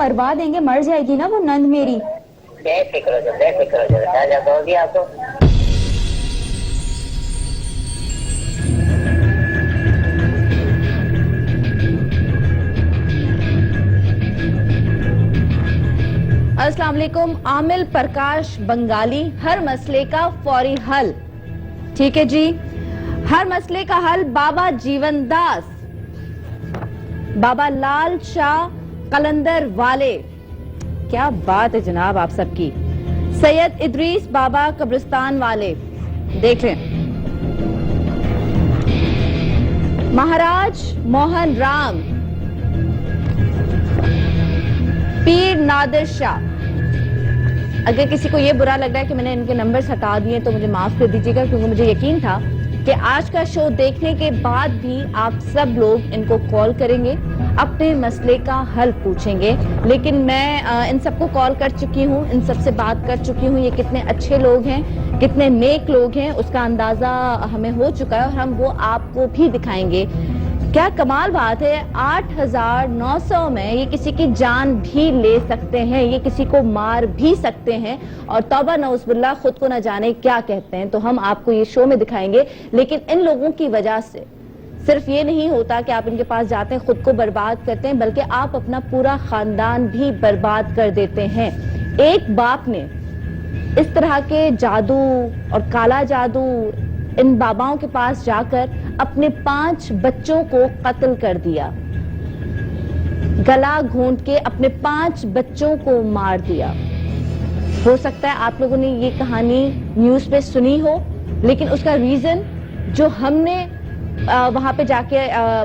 मरवा देंगे, मर जाएगी ना वो नंद मेरी। बेफिक्र हो जाओ, राजा तो हो गया आपको। अस्सलाम वालेकुम। आमिल प्रकाश बंगाली, हर मसले का फौरी हल। ठीक है जी, हर मसले का हल बाबा जीवन दास, बाबा लाल शाह कलंदर वाले। क्या बात है जनाब आप सबकी। सैयद इदरीस बाबा कब्रिस्तान वाले, देख लें। महाराज मोहन राम, पीर नादिर शाह। अगर किसी को ये बुरा लग रहा है कि मैंने इनके नंबर्स हटा दिए तो मुझे माफ कर दीजिएगा, क्योंकि मुझे यकीन था कि आज का शो देखने के बाद भी आप सब लोग इनको कॉल करेंगे, अपने मसले का हल पूछेंगे। लेकिन मैं इन सबको कॉल कर चुकी हूँ, इन सबसे बात कर चुकी हूँ। ये कितने अच्छे लोग हैं, कितने नेक लोग हैं, उसका अंदाजा हमें हो चुका है और हम वो आपको भी दिखाएंगे। क्या कमाल बात है, 8,900 में ये किसी की जान भी ले सकते हैं, ये किसी को मार भी सकते हैं और तौबा नौज़बिल्लाह खुद को न जाने क्या कहते हैं। तो हम आपको ये शो में दिखाएंगे। लेकिन इन लोगों की वजह से सिर्फ ये नहीं होता कि आप इनके पास जाते हैं खुद को बर्बाद करते हैं, बल्कि आप अपना पूरा खानदान भी बर्बाद कर देते हैं। एक बाप ने इस तरह के जादू और काला जादू इन बाबाओं के पास जाकर अपने 5 बच्चों को कत्ल कर दिया, गला घोंट के अपने 5 बच्चों को मार दिया। हो सकता है आप लोगों ने ये कहानी न्यूज़ पे सुनी हो, लेकिन उसका रीजन जो हमने वहां पे जाके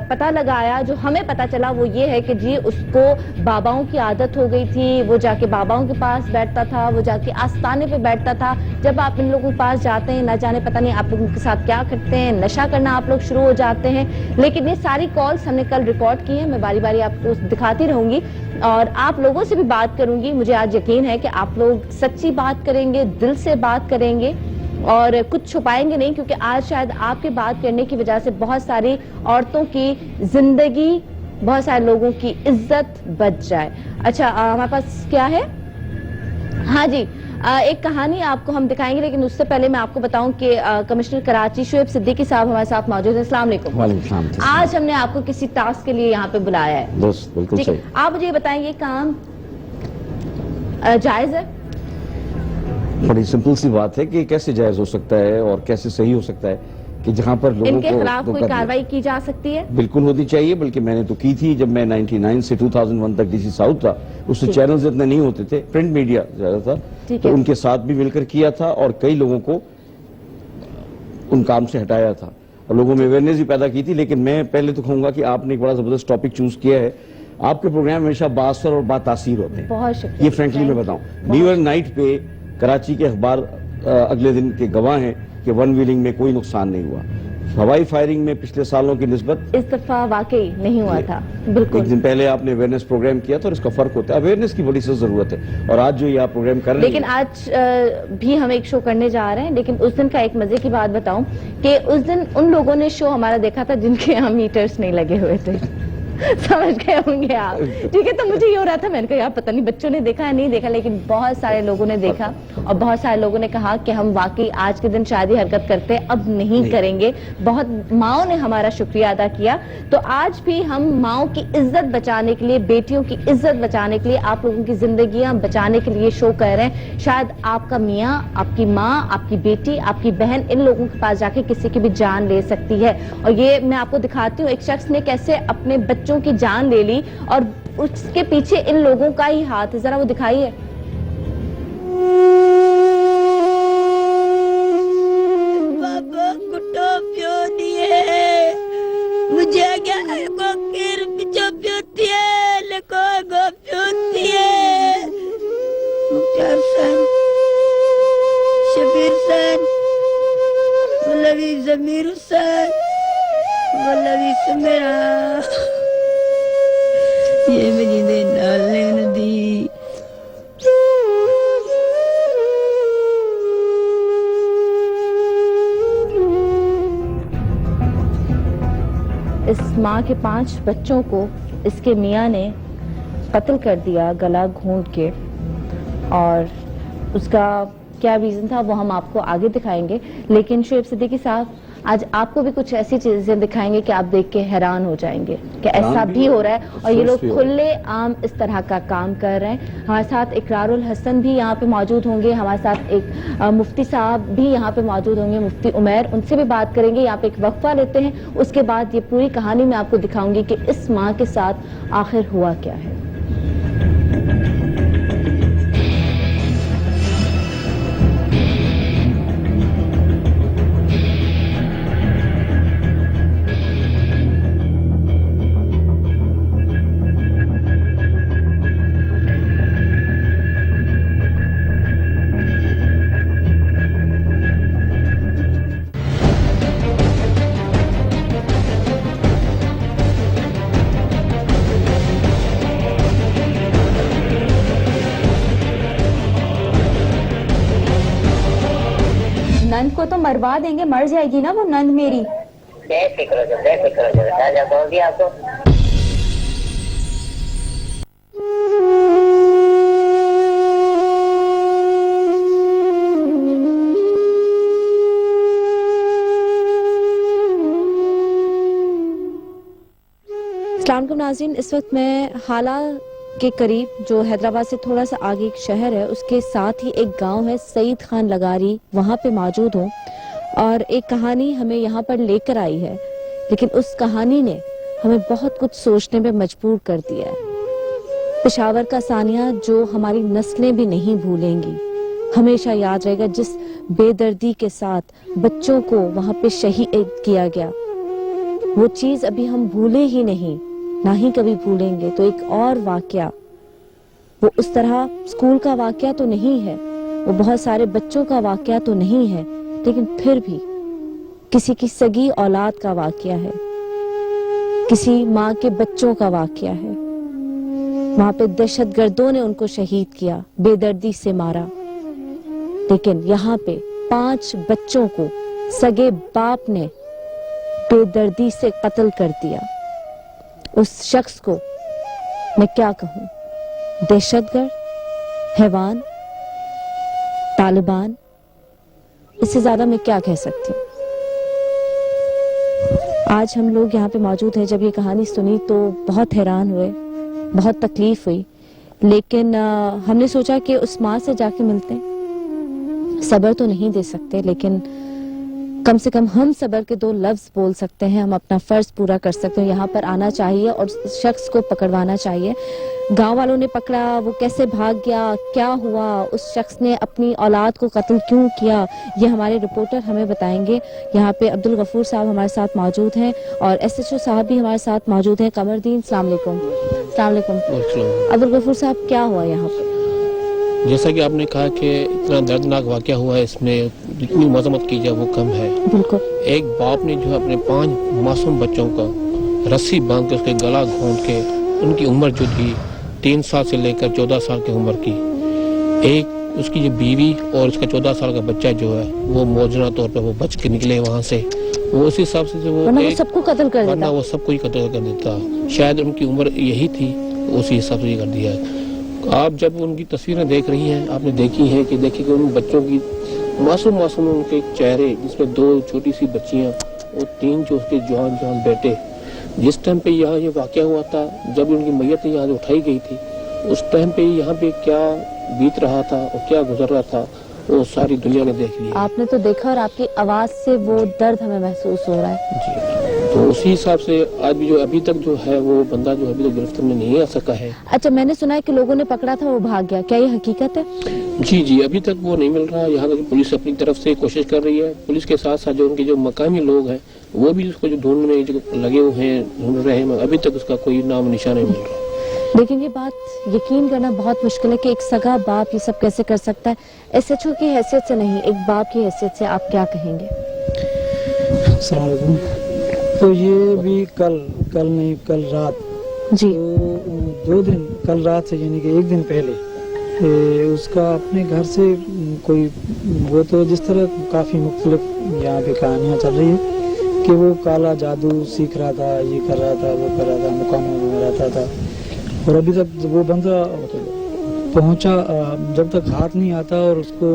पता लगाया, जो हमें पता चला, वो ये है कि जी उसको बाबाओं की आदत हो गई थी। वो जाके बाबाओं के पास बैठता था, वो जाके आस्ताने पे बैठता था। जब आप इन लोगों के पास जाते हैं, ना जाने पता नहीं आप लोगों के साथ क्या करते हैं, नशा करना आप लोग शुरू हो जाते हैं। लेकिन ये सारी कॉल्स हमने कल रिकॉर्ड की है, मैं बारी बारी आपको दिखाती रहूंगी और आप लोगों से भी बात करूंगी। मुझे आज यकीन है कि आप लोग सच्ची बात करेंगे, दिल से बात करेंगे और कुछ छुपाएंगे नहीं, क्योंकि आज शायद आपके बात करने की वजह से बहुत सारी औरतों की जिंदगी, बहुत सारे लोगों की इज्जत बच जाए। अच्छा, हमारे पास क्या है? हाँ जी, एक कहानी आपको हम दिखाएंगे, लेकिन उससे पहले मैं आपको बताऊं कि कमिश्नर कराची शुएब सिद्दीकी साहब हमारे साथ मौजूद हैं। अस्सलाम वालेकुम। वालेकुम। आज हमने आपको किसी टास्क के लिए यहाँ पे बुलाया है। दोस्त बिल्कुल ठीक है, सही। आप मुझे बताएं ये काम जायज है? बड़ी सिंपल सी बात है कि कैसे जायज हो सकता है और कैसे सही हो सकता है कि जहां पर लोगों इनके को खिलाफ कोई कार्रवाई की जा सकती है? बिल्कुल होनी चाहिए, बल्कि मैंने तो की थी जब मैं 99 से 2001 तक डीसी साउथ था। उससे चैनल्स इतने नहीं होते थे, प्रिंट मीडिया ज्यादा था, तो उनके साथ भी मिलकर किया था और कई लोगों को उन काम से हटाया था और लोगों में अवेयरनेस भी पैदा की थी। लेकिन मैं पहले तो कहूंगा कि आपने एक बड़ा जबरदस्त टॉपिक चूज किया है। आपके प्रोग्राम हमेशा बासर और बातासीर होते हैं, बहुत शुक्रिया। ये फ्रेंकली मैं बताऊं, न्यू ईयर नाइट पे कराची के अखबार अगले दिन के गवाह हैं कि वन व्हीलिंग में कोई नुकसान नहीं हुआ। हवाई फायरिंग में पिछले सालों की निस्बत इस दफा वाकई नहीं हुआ था। बिल्कुल, एक दिन पहले आपने अवेयरनेस प्रोग्राम किया था और इसका फर्क होता है। अवेयरनेस की बड़ी सख्त जरूरत है और आज जो ये आप प्रोग्राम कर रहे हैं, लेकिन आज भी हम एक शो करने जा रहे हैं। लेकिन उस दिन का एक मजे की बात बताऊं कि उस दिन उन लोगों ने शो हमारा देखा था जिनके यहाँ मीटर्स नहीं लगे हुए थे। समझ गए होंगे आप, ठीक है? तो मुझे ये हो रहा था, मैंने कहा यार पता नहीं बच्चों ने देखा या नहीं देखा, लेकिन बहुत सारे लोगों ने देखा और बहुत सारे लोगों ने कहा कि हम वाकई आज के दिन शादी हरकत करते, अब नहीं करेंगे। बहुत माओ ने हमारा शुक्रिया अदा किया। तो आज भी हम माओ की इज्जत बचाने के लिए, बेटियों की इज्जत बचाने के लिए, आप लोगों की जिंदगियां बचाने के लिए शो कर रहे हैं। शायद आपका मियाँ, आपकी माँ, आपकी बेटी, आपकी बहन, इन लोगों के पास जाके किसी की भी जान ले सकती है। और ये मैं आपको दिखाती हूँ एक शख्स ने कैसे अपने बच्चों की जान ले ली और उसके पीछे इन लोगों का ही हाथ है। जरा वो दिखाइए। बाबा कुटो पियो दिए मुझे क्या को किर पिचो पियोती है लेको गो पियोती है मुख्तार सन शबीर सन वल्लवी जमीर सन वल्लवी समेरा ये मेरी दे डालने नदी। इस माँ के 5 बच्चों को इसके मियाँ ने قتل کر دیا گلا گھونٹ کے، اور اس کا کیا ریزن تھا وہ ہم آپ کو آگے دکھائیں گے، لیکن شعیب صدیقی صاحب آج آپ کو بھی کچھ ایسی چیزیں دکھائیں گے کہ آپ دیکھ کے حیران ہو جائیں گے کہ ایسا بھی ہو رہا ہے، اور یہ لوگ کھلے عام اس طرح کا کام کر رہے ہیں۔ ہمارے ساتھ اقرار الحسن بھی یہاں پہ موجود ہوں گے، ہمارے ساتھ ایک مفتی صاحب بھی یہاں پہ موجود ہوں گے، مفتی عمیر، ان سے بھی بات کریں گے۔ یہاں پہ ایک وقفہ لیتے ہیں، اس کے بعد یہ پوری کہانی میں آپ کو دکھاؤں گی کہ اس ماں کے ساتھ آخر ہوا کیا ہے۔ नंद को तो मरवा देंगे, मर जाएगी ना वो नंद मेरी। बेफिक्र हो जाओ, बेफिक्र हो जाओ, राजा बोल दिया आपको। السلام علیکم ناظرین، اس وقت میں حالہ کے قریب جو حیدرآباد سے تھوڑا سا آگے ایک شہر ہے، اس کے ساتھ ہی ایک گاؤں ہے سعید خان لغاری، وہاں پہ موجود ہوں، اور ایک کہانی ہمیں یہاں پر لے کر آئی ہے، لیکن اس کہانی نے ہمیں بہت کچھ سوچنے پہ مجبور کر دیا ہے۔ پشاور کا سانیہ جو ہماری نسلیں بھی نہیں بھولیں گی، ہمیشہ یاد رہے گا، جس بے دردی کے ساتھ بچوں کو وہاں پہ شہید کیا گیا، وہ چیز ابھی ہم بھولے ہی نہیں، نہ ہی کبھی بھولیں گے۔ تو ایک اور واقعہ، وہ اس طرح اسکول کا واقعہ تو نہیں ہے، وہ بہت سارے بچوں کا واقعہ تو نہیں ہے، لیکن پھر بھی کسی کی سگی اولاد کا واقعہ ہے، کسی ماں کے بچوں کا واقعہ ہے۔ وہاں پہ دہشت گردوں نے ان کو شہید کیا، بے دردی سے مارا، لیکن یہاں پہ 5 بچوں کو سگے باپ نے بے دردی سے قتل کر دیا۔ اس شخص کو میں کیا کہوں، دہشت گرد، حیوان، طالبان، اس سے زیادہ میں کیا کہہ سکتی ہوں۔ آج ہم لوگ یہاں پہ موجود ہیں، جب یہ کہانی سنی تو بہت حیران ہوئے، بہت تکلیف ہوئی، لیکن ہم نے سوچا کہ اس ماں سے جا کے ملتے ہیں۔ صبر تو نہیں دے سکتے، لیکن کم سے کم ہم صبر کے 2 لفظ بول سکتے ہیں، ہم اپنا فرض پورا کر سکتے ہیں۔ یہاں پر آنا چاہیے اور شخص کو پکڑوانا چاہیے۔ گاؤں والوں نے پکڑا، وہ کیسے بھاگ گیا، کیا ہوا، اس شخص نے اپنی اولاد کو قتل کیوں کیا، یہ ہمارے رپورٹر ہمیں بتائیں گے۔ یہاں پہ عبدالغفور صاحب ہمارے ساتھ موجود ہیں، اور SHO صاحب بھی ہمارے ساتھ موجود ہیں، قمر الدین۔ السلام علیکم۔ السلام علیکم عبدالغفور صاحب، کیا ہوا یہاں پہ؟ جیسا کہ آپ نے کہا کہ اتنا دردناک واقعہ ہوا ہے، اس میں جتنی مذمت کی جائے وہ کم ہے۔ بالکل، ایک باپ نے جو ہے اپنے 5 معصوم بچوں کا رسی باندھ کے اس کے گلا گھونٹ کے، ان کی عمر جو تھی 3 سال سے لے کر 14 سال کی عمر کی، ایک اس کی جو بیوی اور اس کا 14 سال کا بچہ جو ہے وہ موجودہ طور پہ وہ بچ کے نکلے وہاں سے، وہ اسی حساب سے وہ سب کو قتل کر ورنہ وہ سب کو ہی قتل کر دیتا، شاید ان کی عمر یہی تھی، اسی حساب سے یہ کر دیا ہے۔ آپ جب ان کی تصویریں دیکھ رہی ہیں، آپ نے دیکھی ہیں کہ دیکھیں کہ ان بچوں کی معصوم ان کے چہرے، جس میں 2 چھوٹی سی بچیاں اور 3 جو اس کے جوان بیٹے، جس ٹائم پہ یہاں یہ واقعہ ہوا تھا، جب ان کی میت یہاں سے اٹھائی گئی تھی، اس ٹائم پہ یہاں پہ کیا بیت رہا تھا اور کیا گزر رہا تھا، وہ ساری دنیا نے دیکھ لیا۔ آپ نے تو دیکھا، اور آپ کی آواز سے وہ درد ہمیں محسوس ہو رہا ہے۔ جی، تو اسی حساب سے آج بھی جو ابھی تک جو ہے وہ بندہ جو ابھی تک گرفتار میں نہیں آ سکا ہے۔ اچھا، میں نے سنا ہے کہ لوگوں نے پکڑا تھا، وہ بھاگ گیا، کیا یہ حقیقت ہے؟ جی، ابھی تک وہ نہیں مل رہا۔ یہاں تک پولیس اپنی طرف سے کوشش کر رہی ہے، پولیس کے ساتھ ساتھ جو ان کے جو مقامی لوگ ہیں وہ بھی اس کو جو ڈھونڈنے میں جو لگے ہوئے ہیں، ڈھونڈ رہے ہیں، ابھی تک اس کا کوئی نام نشان نہیں مل رہا۔ لیکن یہ بات یقین کرنا بہت مشکل ہے کہ ایک سگا باپ یہ سب کیسے کر سکتا ہے۔ SHO کی حیثیت سے نہیں، ایک باپ کی حیثیت سے آپ کیا کہیں گے؟ السلام علیکم۔ تو یہ بھی کل نہیں، کل رات، جی، تو 2 دن، کل رات سے یعنی کہ 1 دن پہلے اس کا اپنے گھر سے کوئی، وہ تو جس طرح کافی مختلف یہاں پہ کہانیاں چل رہی ہیں کہ وہ کالا جادو سیکھ رہا تھا، یہ کر رہا تھا، وہ کر رہا تھا، مقاموں میں رہتا تھا، और अभी तक वो बंदा पहुंचा, जब तक हाथ नहीं आता और उसको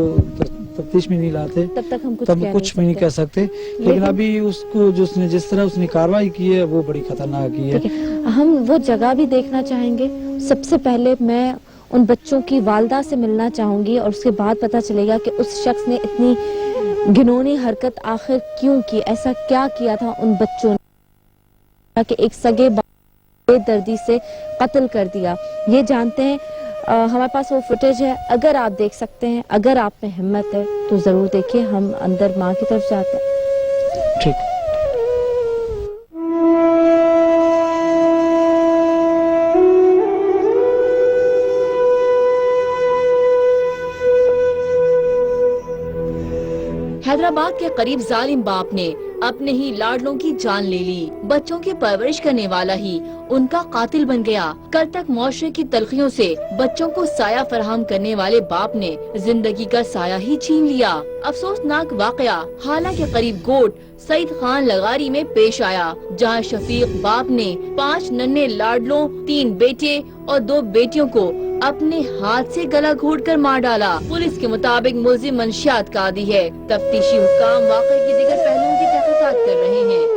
तफ्तीश में नहीं लाते तब तक हम तब कुछ भी नहीं कह सकते। लेकिन अभी उसको जिस तरह उसने कार्रवाई की है वो बड़ी खतरनाक की है। हम वो जगह भी देखना चाहेंगे। सबसे पहले मैं उन बच्चों की वालदा से मिलना चाहूंगी और उसके बाद पता चलेगा कि उस शख्स ने इतनी घिनौनी हरकत आखिर क्यों की, ऐसा क्या किया था उन बच्चों ने कि एक सगे बेदर्दी से कत्ल कर दिया। ये जानते हैं। हमारे पास वो फुटेज है, अगर आप देख सकते हैं, अगर आप में हिम्मत है तो जरूर देखिए। हम अंदर माँ की तरफ जाते हैं। ठीक। हैदराबाद के करीब जालिम बाप ने अपने ही लाडलों की जान ले ली। बच्चों की परवरिश करने वाला ही उनका कातिल बन गया। कल तक मुआशरे की तलखियों से बच्चों को साया फराहम करने वाले बाप ने जिंदगी का साया ही छीन लिया। अफसोसनाक वाकया हालांकि करीब गोट सईद खान लगारी में पेश आया, जहां शफीक बाप ने 5 नन्हे लाडलों, 3 बेटे और 2 बेटियों को अपने हाथ से गला घोट कर मार डाला। पुलिस के मुताबिक मुलजिम मंशियात का आदी है। तफ्तीशी हुक्काम वाक़े के दीगर पहलुओं की तहकीकात कर रहे हैं।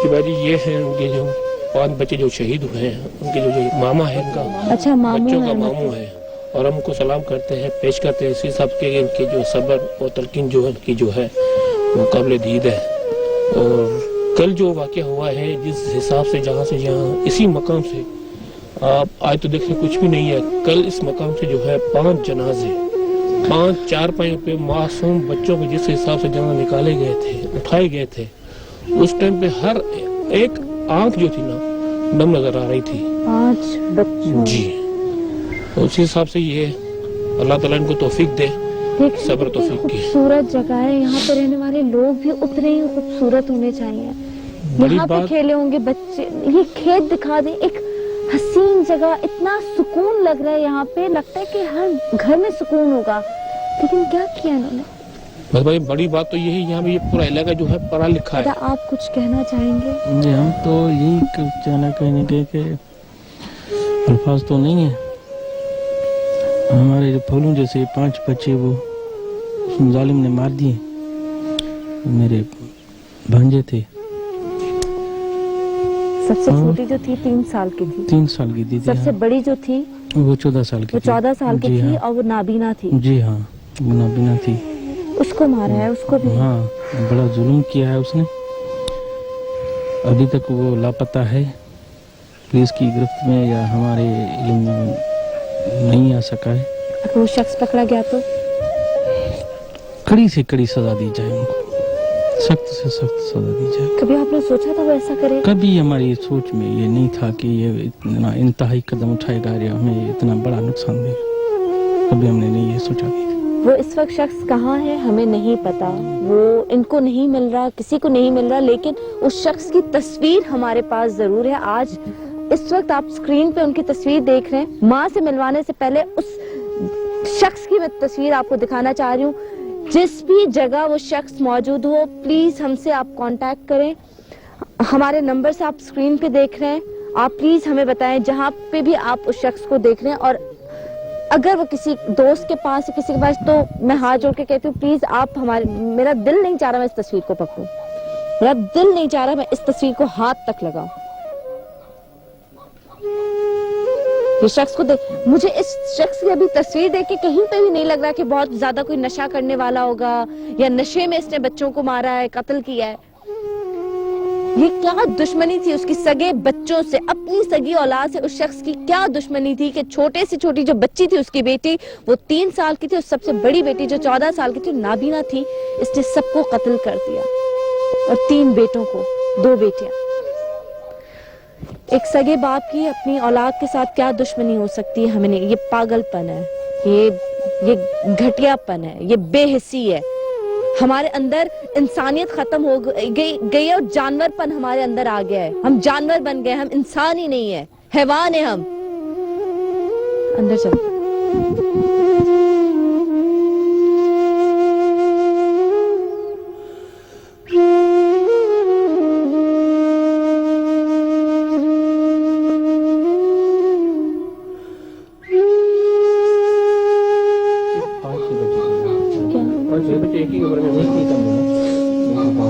बाजी ये है उनके जो 5 बच्चे जो शहीद हुए हैं, उनके जो मामा है इनका, अच्छा, मामू बच्चों का है। मामू है, और हम उनको सलाम करते हैं, पेश करते हैं इसी सब के इनके जो सब्र और तलकीन जो है इनकी जो है वो काबिल दीद है। और कल जो वाक़या हुआ है, जिस हिसाब से जहाँ से जहाँ इसी मकाम से आप आज तो देखने कुछ भी नहीं है, कल इस मकाम से जो है 5 जनाजे 5 चारपाइयों पे मासूम बच्चों को जिस हिसाब से जहाँ निकाले गए थे, उठाए गए थे, उस टाइम पे हर एक आंख जो थी ना नम नजर आ रही थी। 5 बच्चों जी, उसी हिसाब से ये अल्लाह ताला इनको तौफीक दे, सब्र तौफीक की। खूबसूरत जगह है, यहाँ पे रहने वाले लोग भी उतने ही खूबसूरत होने चाहिए। यहाँ पे खेले होंगे बच्चे, ये खेत दिखा दें, एक हसीन जगह, इतना सुकून लग रहा है यहाँ पे, लगता है कि हर घर में सुकून होगा, लेकिन क्या किया इन्होंने। बस भाई बड़ी बात तो यही, यहाँ पे ये पूरा इलाका जो है पढ़ा लिखा है। आप कुछ कहना चाहेंगे? जी, हम तो यही कहना कहेंगे कि अल्फाज तो नहीं है। हमारे जो फूलों जैसे 5 बच्चे वो उस जालिम ने मार दिए। मेरे भांजे थे। सबसे छोटी जो थी 3 साल की थी। 3 साल की थी। सबसे बड़ी जो थी वो 14 साल की वो 14 साल की थी, हाँ। और वो नाबीना थी। जी हाँ, वो नाबीना थी। उसको मारा है, उसको भी। हाँ, बड़ा जुल्म किया है उसने। अभी तक वो लापता है, पुलिस की गिरफ्त में या हमारे इल्म में नहीं आ सका है। अगर वो शख्स पकड़ा गया तो कड़ी से कड़ी सजा दी जाए उनको, सख्त से सख्त सजा दी जाए। कभी आपने सोचा था वो ऐसा करे? कभी हमारी सोच में ये नहीं था कि ये इतना इंतहाई कदम उठाएगा या हमें इतना बड़ा नुकसान देगा। कभी हमने नहीं ये सोचा कि वो इस वक्त शख्स कहाँ है हमें नहीं पता, वो इनको नहीं मिल रहा, किसी को नहीं मिल रहा, लेकिन उस शख्स की तस्वीर हमारे पास जरूर है। आज इस वक्त आप स्क्रीन पे उनकी तस्वीर देख रहे हैं। माँ से मिलवाने से पहले उस शख्स की मैं तस्वीर आपको दिखाना चाह रही हूँ। जिस भी जगह वो शख्स मौजूद हो, प्लीज हमसे आप कांटेक्ट करें। हमारे नंबर से आप स्क्रीन पे देख रहे हैं, आप प्लीज हमें बताएं जहाँ पे भी आप उस शख्स को देख रहे हैं। और अगर वो किसी दोस्त के पास किसी के पास, तो मैं हाथ जोड़ के कहती हूँ प्लीज आप हमारे, मेरा दिल नहीं चाह रहा मैं इस तस्वीर को पकड़ूं, मेरा दिल नहीं चाह रहा मैं इस तस्वीर को हाथ तक लगाऊं। ये शख्स को देख, मुझे इस शख्स की अभी तस्वीर देख के कहीं पे भी नहीं लग रहा कि बहुत ज्यादा कोई नशा करने वाला होगा या नशे में इसने बच्चों को मारा है, कत्ल किया है। ये क्या दुश्मनी थी उसकी सगे बच्चों से, अपनी सगी औलाद से उस शख्स की क्या दुश्मनी थी कि छोटे से छोटी जो बच्ची थी उसकी बेटी, वो 3 साल की थी, और सबसे बड़ी बेटी जो 14 साल की थी, नाबीना थी, इसने सबको कत्ल कर दिया। और 3 बेटों को, 2 बेटियां। एक सगे बाप की अपनी औलाद के साथ क्या दुश्मनी हो सकती है हमें नहीं, ये पागलपन है, ये घटियापन है, ये बेहिस्सी है। हमारे अंदर इंसानियत खत्म हो गई है और जानवरपन हमारे अंदर आ गया है। हम जानवर बन गए, हम इंसान ही नहीं है, हैवान है हम। अंदर चलते।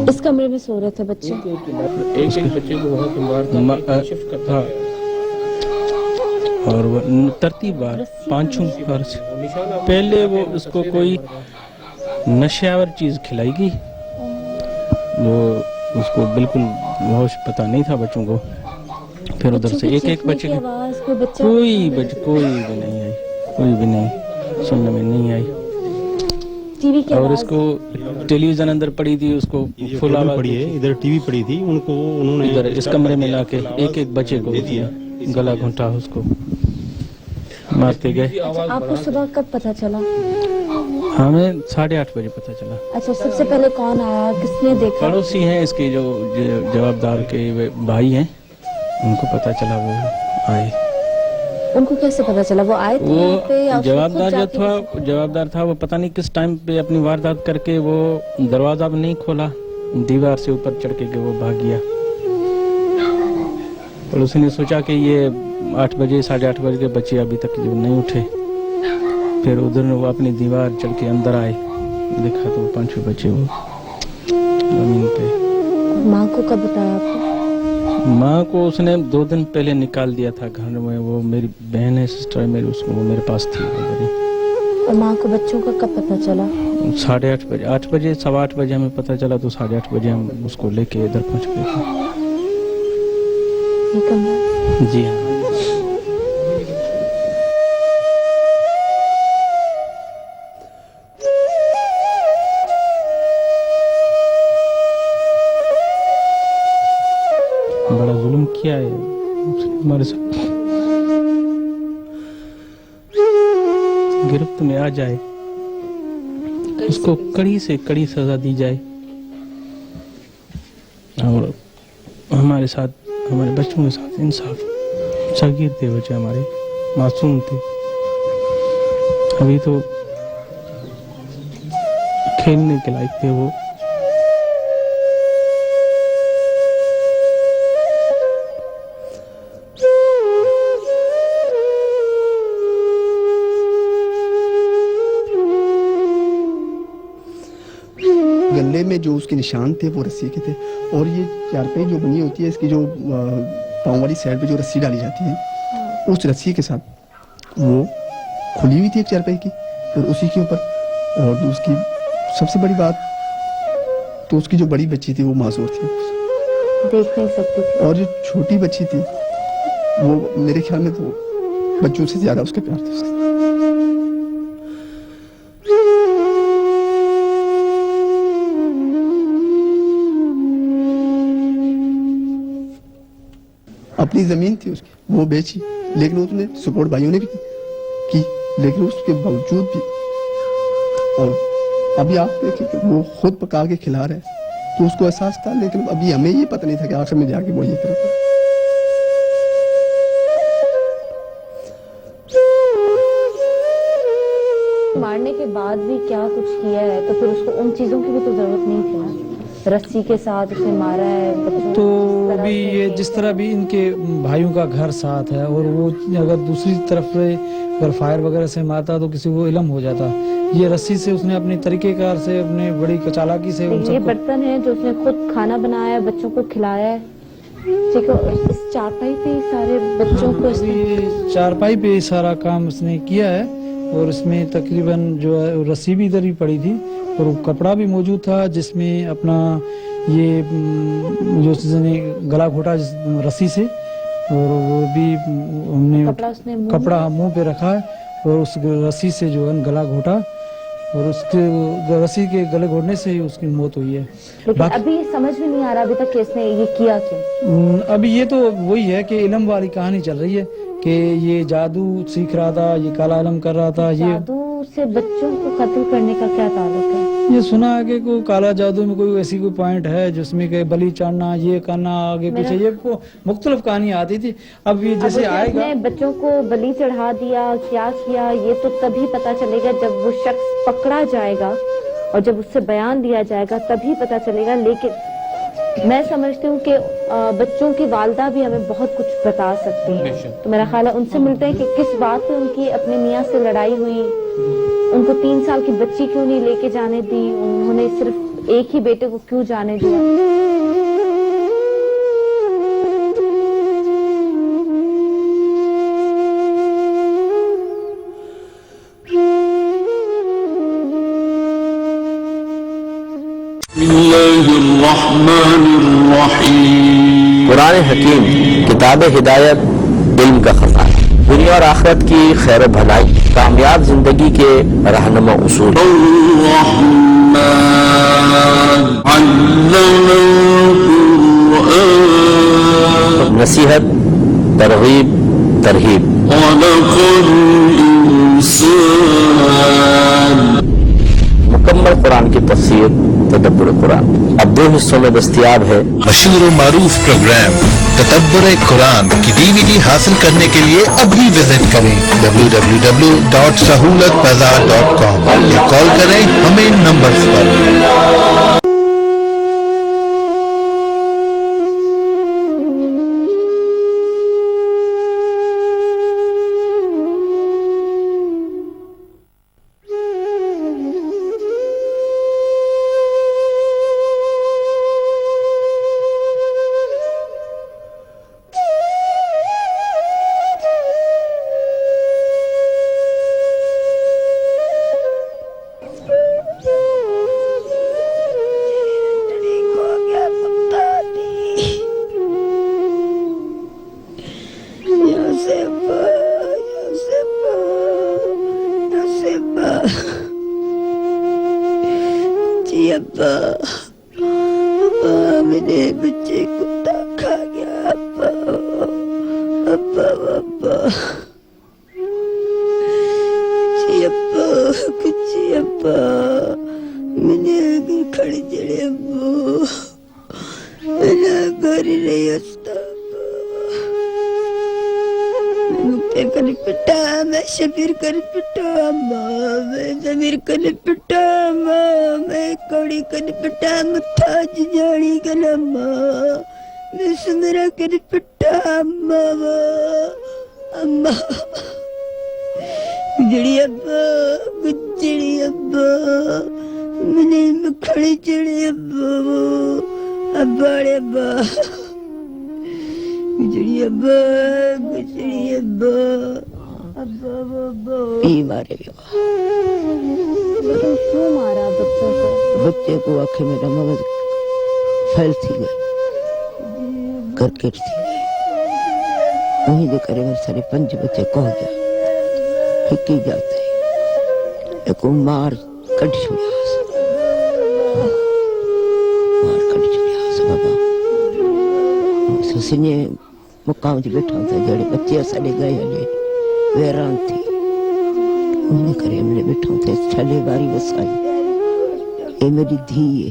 इस कमरे में सो रहे थे बच्चे। एक बच्चे को वहाँ के शिफ्ट करता हाँ। है। और वो तरतीबवार पांचों फर्ज पहले वो उसको कोई नशावर चीज खिलाएगी, वो उसको बिल्कुल होश पता नहीं था बच्चों को। फिर उधर से एक एक बच्चे कोई भी नहीं आई, कोई भी नहीं सुनने में नहीं आई। टीवी की और आवाज इसको टेलीविजन अंदर पड़ी थी, उसको फुल आवाज पड़ी है, इधर टीवी पड़ी थी, उनको उन्होंने इधर इस कमरे में लाके एक एक बच्चे को दिया, गला घुंटा उसको मारते गए। आपको सुबह कब पता चला? हमें 8:30 बजे पता चला। अच्छा, सबसे पहले कौन आया, किसने देखा? पड़ोसी हैं इसके जो जवाबदार के भाई हैं, उनको पता चला, वो आए। उनको कैसे पता चला? वो आए थे यहाँ पे या वो उसने खुद जाके जवाबदार था, वो पता नहीं किस टाइम पे अपनी वारदात करके वो दरवाजा भी नहीं खोला, दीवार से ऊपर चढ़ के वो भाग गया। और उसने सोचा कि ये 8 बजे 8:30 बजे के बच्चे अभी तक जो नहीं उठे, फिर उधर वो अपनी दीवार चढ़ के अंदर आए, देखा तो 5 बच्चे वो जमीन पे। माँ को कब बताया आपको? माँ को उसने 2 दिन पहले निकाल दिया था घर में, वो मेरी बहन है, सिस्टर है मेरी, उसको वो मेरे पास थी। और माँ को बच्चों का कब पता चला? 8:30 बजे, 8 बजे 8:15 बजे हमें पता चला, तो 8:30 बजे हम उसको लेके इधर पहुंच गए थे। ये कमरा? जी हाँ। बड़ा जुल्म किया है उसने हमारे साथ। गिरफ्त में आ जाए, उसको कड़ी से कड़ी सजा दी जाए, और हमारे साथ, हमारे बच्चों के साथ इंसाफ। सगीर थे बच्चे हमारे, मासूम थे, अभी तो खेलने के लायक थे वो। गले में जो उसके निशान थे वो रस्सी के थे, और ये चारपाई जो बनी होती है, इसकी जो पाँव वाली साइड पे जो रस्सी डाली जाती है, उस रस्सी के साथ वो खुली हुई थी एक चारपाई की, और उसी के ऊपर, और उसकी सबसे बड़ी बात तो उसकी जो बड़ी बच्ची थी वो मासूर थी, देख नहीं सकती थी, और जो छोटी बच्ची थी वो मेरे ख्याल में तो बच्चों से ज्यादा उसके प्यार थे उसके। अपनी जमीन थी उसकी, वो बेची, लेकिन उसने सपोर्ट भाइयों ने भी की, लेकिन उसके बावजूद भी, और अभी आप देखिए कि वो खुद पका के खिला रहा है, तो उसको एहसास था, लेकिन अभी हमें ये पता नहीं था कि आखिर में जाके वो ये करेगा। मारने के बाद भी क्या कुछ किया है, तो फिर उसको उन चीजों की भी तो जरूरत नहीं थी ना। रस्सी के साथ उसने मारा है तो भी ये जिस तरह भी इनके भाइयों का घर साथ है, और वो अगर दूसरी तरफ से अगर फायर वगैरह से मारता तो किसी को इल्म हो जाता। ये रस्सी से उसने अपने तरीकेकार से, अपने बड़ी चालाकी से उन ये सबको, बर्तन है जो उसने खुद खाना बनाया, बच्चों को खिलाया है, ठीक है। इस चारपाई पे सारे बच्चों को ये चारपाई पे सारा काम उसने किया है, और इसमें तकरीबन जो है रस्सी भी इधर ही पड़ी थी, और वो कपड़ा भी मौजूद था जिसमें अपना ये जो उसने गला घोटा रस्सी से, और वो भी हमने कपड़ा मुंह पे रखा है, और उस रस्सी से जो है गला घोटा, और उसके रस्सी के गले घोटने से ही उसकी मौत हुई है। लेकिन अभी समझ में नहीं आ रहा अभी तक कि इसने ये किया क्यों। अभी ये तो वही है कि इल्म वाली कहानी चल रही है कि ये जादू सीख रहा था, ये काला इल्म कर रहा था, ये जादू से बच्चों को कत्ल करने का क्या ताल्लुक है? ये सुना है कि कोई काला जादू में कोई ऐसी कोई पॉइंट है जिसमें कि बलि चढ़ना, ये करना, आगे पीछे, ये को मुख्तलिफ कहानी आती थी. अब ये जैसे आएगा, अपने बच्चों को बलि चढ़ा दिया, क्या किया, ये तो तभी पता चलेगा जब वो शख्स पकड़ा जाएगा और जब उससे बयान दिया जाएगा तभी पता चलेगा. लेकिन मैं समझती हूँ कि बच्चों की वालदा भी हमें बहुत कुछ बता सकती हैं. तो मेरा ख्याल है उनसे मिलते हैं कि किस बात पे उनकी अपने मियाँ से लड़ाई हुई, उनको 3 साल की बच्ची क्यों नहीं लेके जाने दी, उन्होंने सिर्फ एक ही बेटे को क्यों जाने दिया. कुरान हकीम किताब हिदायत इल्म का खजाना, दुनिया और आखिरत की खैर व भलाई, कामयाब जिंदगी के रहनुमा उसूल. नसीहत, तरगीब, तरहीब. मुकम्मल कुरान की तफसीर तदब्बुर कुरान अब 2 हिस्सों में दस्तयाब है. मशहूर मारूफ प्रोग्राम तदब्बुर कुरान की DVD हासिल करने के लिए अभी विजिट करें www.sahulatbazaar.com या कॉल करें हमें इन नंबर्स पर. मेरे बच्चे कुत्ता खा गया. अब्बा अब्बा अब्बा कुछ अब्बा मैंने खड़े जड़े अब्बू मेरा घर नहीं हंसता. कर पिटा मैं शबीर कर पिटा माँ, मैं जमीर कर पिटा माँ, मैं कौड़ी कर पिटा मुथा जानी कर माँ, मैं सुमरा कर पिटा माँ अम्मा गुजड़ी अब्बा गुजड़ी अब्बा मैंने खड़ी चढ़ी अब्बा अब्बा अब्बा गुजड़ी अब्बा गुजड़ी अब्बा अब्बा अब्बा मारे क्यों मारा बच्चों को? बच्चे को आंखें में मगज फैल थी गई, करकेट थी गई. वहीं दे करे मेरे सारे 5 बच्चे कह गया फिकी जाते एक मार कट छुड़ा मार कट छुड़ा बाबा. ससने मुकाम से बैठा था जड़े बच्चे सारे गए हले वैरान थी उन्हें करे हमने बैठा थे छले बारी वसाई. ये मेरी धी है.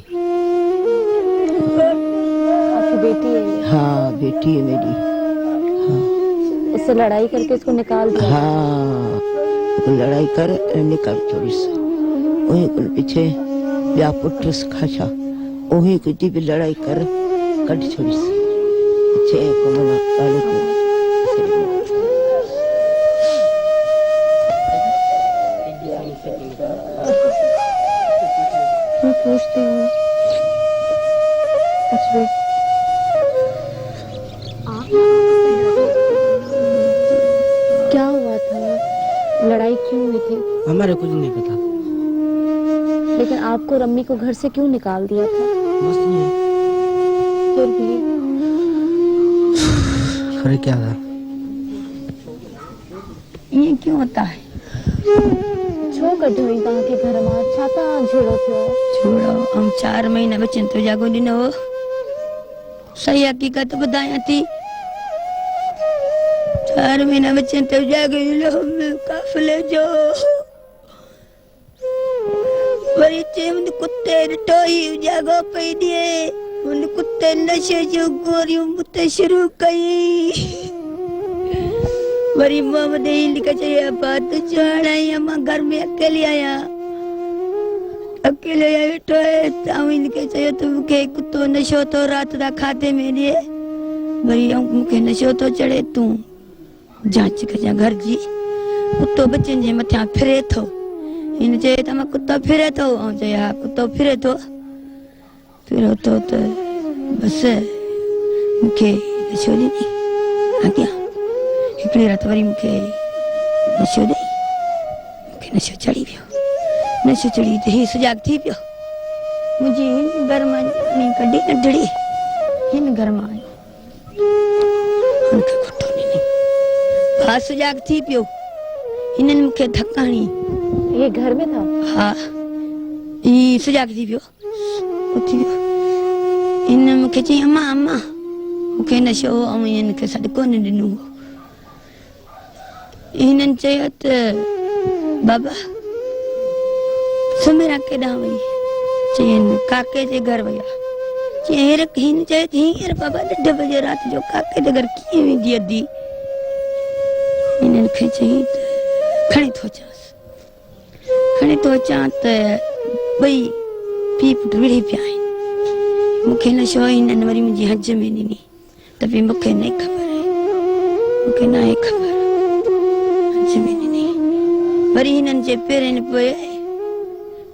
आपकी बेटी है? हाँ बेटी है मेरी. हाँ इससे लड़ाई करके इसको निकाल दिया? हाँ लड़ाई कर निकाल छोड़ी से वही को पीछे ब्याह पुत्र खाचा वही को भी लड़ाई कर कट छोड़ी से पीछे को मना डाले को मैं पूछती हूँ क्या हुआ था, लड़ाई क्यों हुई थी? हमारे कुछ नहीं पता. लेकिन आपको रम्मी को घर से क्यों निकाल दिया था? बस नहीं. फिर भी अरे क्या था? ये क्यों होता है? छो कटो तव्हां के घर में छा था झेड़ो थियो? छोड़ो हम 4 महीना बच्चे तो जागो ॾिनो हो. सही हकीकत ॿुधायां थी. 4 महीना बच्चे तो जागो ॾिनो काफ़िले जो वरी चे उन कुत्ते टोई जागो पई दिए उन कुत्ते नशे जो गोरियूं मुते शुरू कई वरी मोहम्मद लिखा चाहिए बात जाना है मां घर में अकेले आया बैठो है ताऊ लिखे चाहिए तुम के कुत्तो नशो तो रात दा खाते में दिए वरी मुखे नशो तो चढ़े तू जांच कजा घर जी कुत्तो बच्चन जे मथा फिरे थो इन जे तमा कुत्तो फिरे थो ऐं जे हा कुत्तो फिरे थो बस मुखे नशो ॾिनी अॻियां हिकिड़ी राति वरी मूंखे नशो ॾेई मूंखे नशो चढ़ी वियो नशो चढ़ी त हीउ सुजाॻ थी पियो मुंहिंजी हिन घर मां नी कढी नंढड़ी हिन घर मां मूंखे घुटो ॾिनी हा सुजाॻ थी पियो हिननि मूंखे धकाणी ये घर में था हा ही सुजाॻ थी पियो उथी वियो हिन मूंखे चई अम्मा अम्मा मूंखे नशो ऐं हिननि खे सॾु कोन ॾिनो हिननि चयो त बाबा सुमेरा केॾां वई चयनि काके जे घर वई आहे चई हिन चयो त हींअर बाबा 2 बजे राति जो काके जे घर कीअं वेंदी अधी हिननि खे चई त खणी थो अचां त ॿई पीउ पुट विढ़ी पिया आहिनि मूंखे नशो हिननि वरी मुंहिंजी हज में ॾिनी त बि मूंखे न ख़बर आहे मूंखे न आहे ख़बर वरी हिननि जे पेरनि पोइ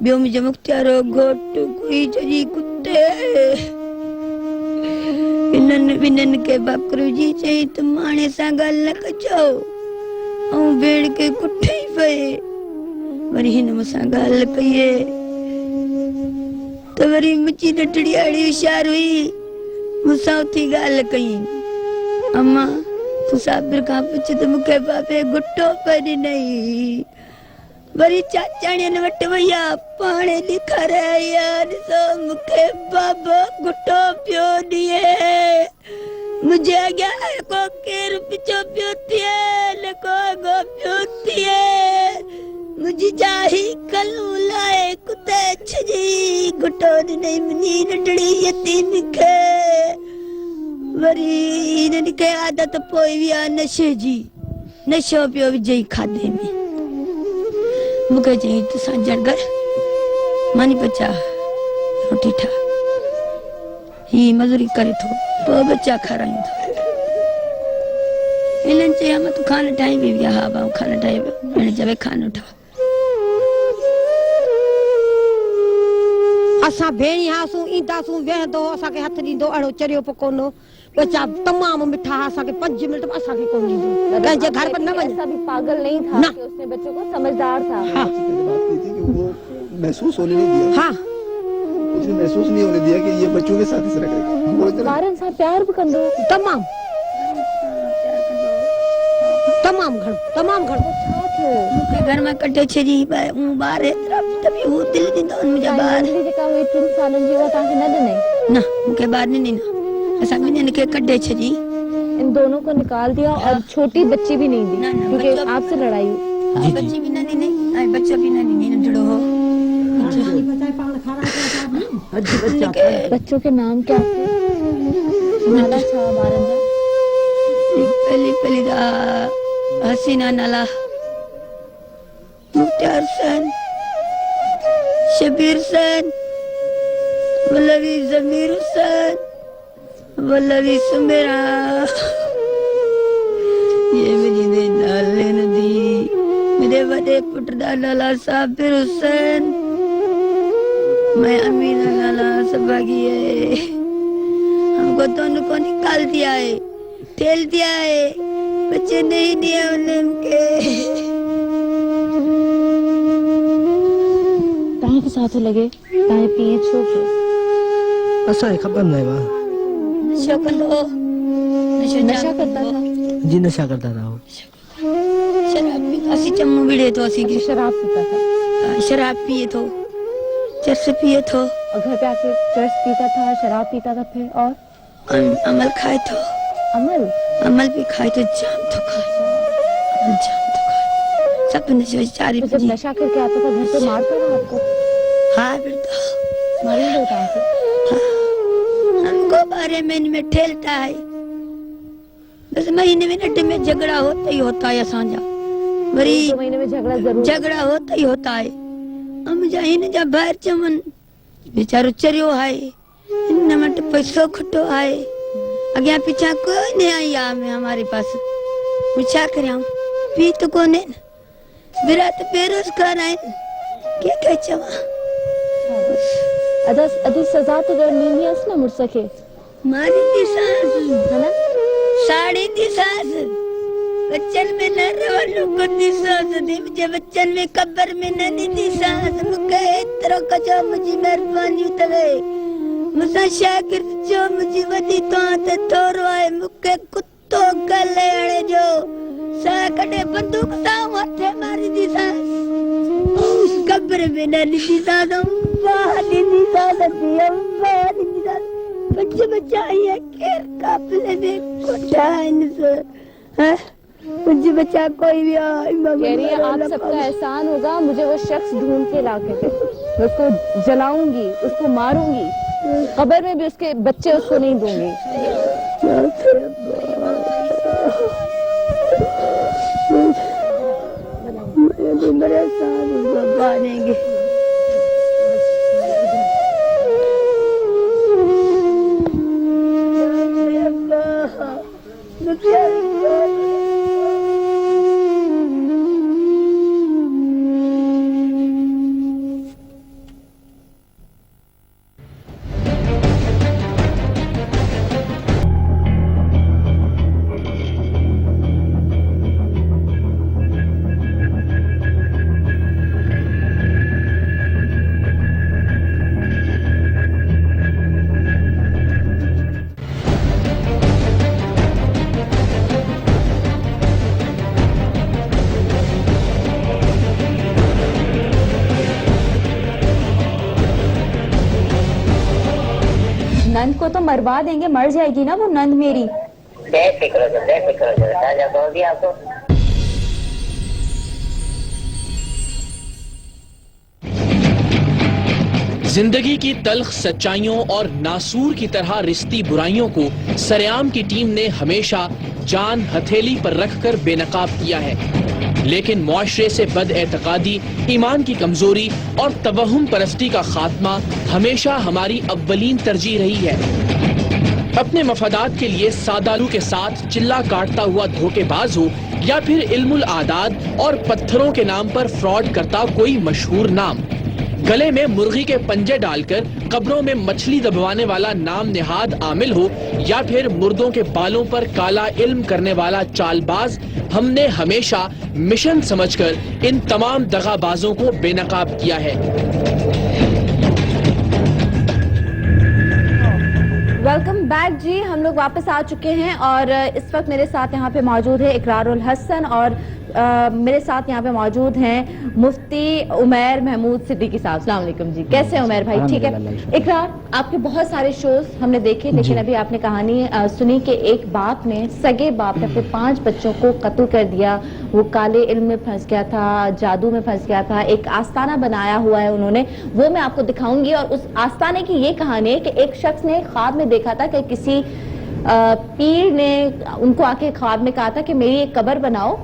ॿियो मुंहिंजो मुख़्तियारो घोटु कोई जॾी कुत्ते हिननि ॿिन्हिनि खे बकरू जी चई त माणे सां ॻाल्हि न कजो ऐं भेण खे कुटे पए वरी हिन मूंसां ॻाल्हि कई त वरी मुंहिंजी नंढड़ी अहिड़ी होशियार हुई मूंसां उथी ॻाल्हि कई अम्मा तूं साबिर खां पुछ त मूंखे बाबे गुटो पे ॾिनई वरी चाचाणियनि वटि वई आहे पाणे ॾेखारे आई आहे ॾिसो मूंखे बाबो गुटो पियो ॾिए मुंहिंजे अॻियां को केरु पिछो पियो थिए न को अॻो पियो थिए मुंहिंजी जाही कलू लाए कुते छजी गुटो ॾिनई मुंहिंजी नंढड़ी यतीम खे वरी हिननि खे आदत पोइ वई आहे नशे जी नशो पियो विझई खाधे में मूंखे चई तूं सांजण कर मानी बच्चा रोटी ठा ही मज़ूरी करे थो पोइ बच्चा खारायूं था हिननि चई मां तूं खानो ठाही बि विया हा भाऊ खानो ठाही भेण चवे खानो ठा असां भेणी हासूं ईंदासूं वेहंदो असांखे हथ ॾींदो अहिड़ो चरियो पकोनो बच्चा तमाम मिठा असांखे 5 मिनट में असांखे कोन ॾींदो कंहिंजे घर पर न वञे ऐसा भी पागल नहीं था कि उसने बच्चों को समझदार था हाँ महसूस होने नहीं दिया हाँ उसे महसूस नहीं होने दिया कि ये बच्चों के साथ इस तरह करेगा ॿारनि सां प्यार बि कंदो तमाम घणो मूंखे घर मां कढे छॾी ॿार एतिरा त बि हू दिलि ॾींदो मुंहिंजा ॿार जेका हुई 3 सालनि जी उहा तव्हांखे न ॾिनई न मूंखे ॿार न ॾिना असां ॿिन्हिनि खे कढे छॾी इन दोनों को निकाल दिया और छोटी बच्ची भी नहीं दी क्योंकि आपसे लड़ाई हुई बच्ची भी न ॾिनी ऐं बच्चो बि न ॾिनी नंढड़ो हो बच्चों के नाम क्या थे नाला छा ॿारनि जा पहली हसीना नाला मुख्तार सन शबीर सन वलवी जमीर सन वलवी सुमेरा ये मेरी नाले नदी मेरे बड़े पुत्र दा नाला साबिर हुसैन मैं अमीना नाला सबागी है हमको दोनों को निकाल दिया है ठेल दिया है बच्चे नहीं दिए उनके तव्हांखे साथ लगे तव्हांजे पीउ छो पियो असांखे ख़बर न आहे नशो कंदो नशा करता था जी नशा करता था वो शराब असी चम्मू बिड़े तो असी की शराब पीता था शराब पिए तो चरस पिए तो और घर पे आके चरस पीता था शराब पीता था फिर और अमल खाए तो अमल भी खाए तो जाम तो खाए सब नशे चारी जब नशा करके आता था घर पे मारता था आपको हाँ 6 महीने में ठेलता है, 10 महीने मिनट में झगड़ा होता ही होता है असांजा, वरी 2 महीने में झगड़ा जरूर झगड़ा होता ही होता है। हम जाइन जा बाहर चमन बेचारो चरियो है, इन मट पैसो खटो है, अग्या पीछा कोई नहीं आई आ में हमारे पास, पूछा करया पी तो कोने विराट बेरोजगार है, क्या कह चवा अदी सजा तो नहीं है उसने मुझ सके मारी दी सास है ना, साड़ी दी सास, बच्चन में न रवलू को दी सास दी, मुझे बच्चन में कब्र में न दी सास, मुझे इतरो कजो मुझी मेहरबानी तवे, मुझा शागिर्द जो मुझी वदी तो आते थोरो है, मुझे कुत्तो गले अड़े जो साकड़े बंदूक साव हथे मारी दी सास, उस कब्र में न दी सास, अम्मा दी सास दी, अम्मा दी सास, बच्चे बचाइए केर काफले में कोटाइन से, हैं मुझे बचा कोई भी कह रही है आप सबका एहसान होगा, मुझे वो शख्स ढूंढ के ला के दे, मैं उसको जलाऊंगी, उसको मारूंगी, कब्र में भी उसके बच्चे उसको नहीं दूंगी। मेरे साथ उसको बांधेंगे। नंद को तो मरवा देंगे, मर जाएगी ना वो नंद मेरी। बेफिक्र हो जाओ, बेफिक्र हो जाओ, राजा बोल दिया आपको। जिंदगी की तल्ख सच्चाइयों और नासूर की तरह रिश्ती बुराइयों को सरेआम की टीम ने हमेशा जान हथेली पर रखकर बेनकाब किया है, लेकिन मुआशरे से बदएतकादी, ईमान की कमजोरी और तवहुम परस्ती का खात्मा हमेशा हमारी अव्वलीन तरजीह रही है। अपने मफादात के लिए सादालू के साथ चिल्ला काटता हुआ धोखेबाज हो या फिर इल्मुल आदाद और पत्थरों के नाम पर फ्रॉड करता कोई मशहूर नाम, गले में मुर्गी के पंजे डालकर कब्रों में मछली दबवाने वाला नाम निहाद आमिल हो या फिर मुर्दों के बालों पर काला इल्म करने वाला चालबाज, हमने हमेशा मिशन समझकर इन तमाम दगाबाजों को बेनकाब किया है। वेलकम बैक जी, हम लोग वापस आ चुके हैं और इस वक्त मेरे साथ यहाँ पे मौजूद है इकरारुल हसन और मेरे साथ यहाँ पे मौजूद हैं मुफ्ती उमैर महमूद सिद्दीकी साहब। अस्सलाम वालेकुम जी, कैसे हैं उमैर भाई? ठीक है। इकरार, आपके बहुत सारे शोज हमने देखे, लेकिन अभी आपने कहानी सुनी कि एक बाप ने, सगे बाप ने अपने 5 बच्चों को कत्ल कर दिया, वो काले इल्म में फंस गया था, जादू में फंस गया था, एक आस्ताना बनाया हुआ है उन्होंने, वो मैं आपको दिखाऊंगी। और उस आस्ताने की ये कहानी है कि एक शख्स ने ख्वाब में देखा था कि किसी पीर ने उनको आके ख्वाब में कहा था कि मेरी एक कब्र बनाओ,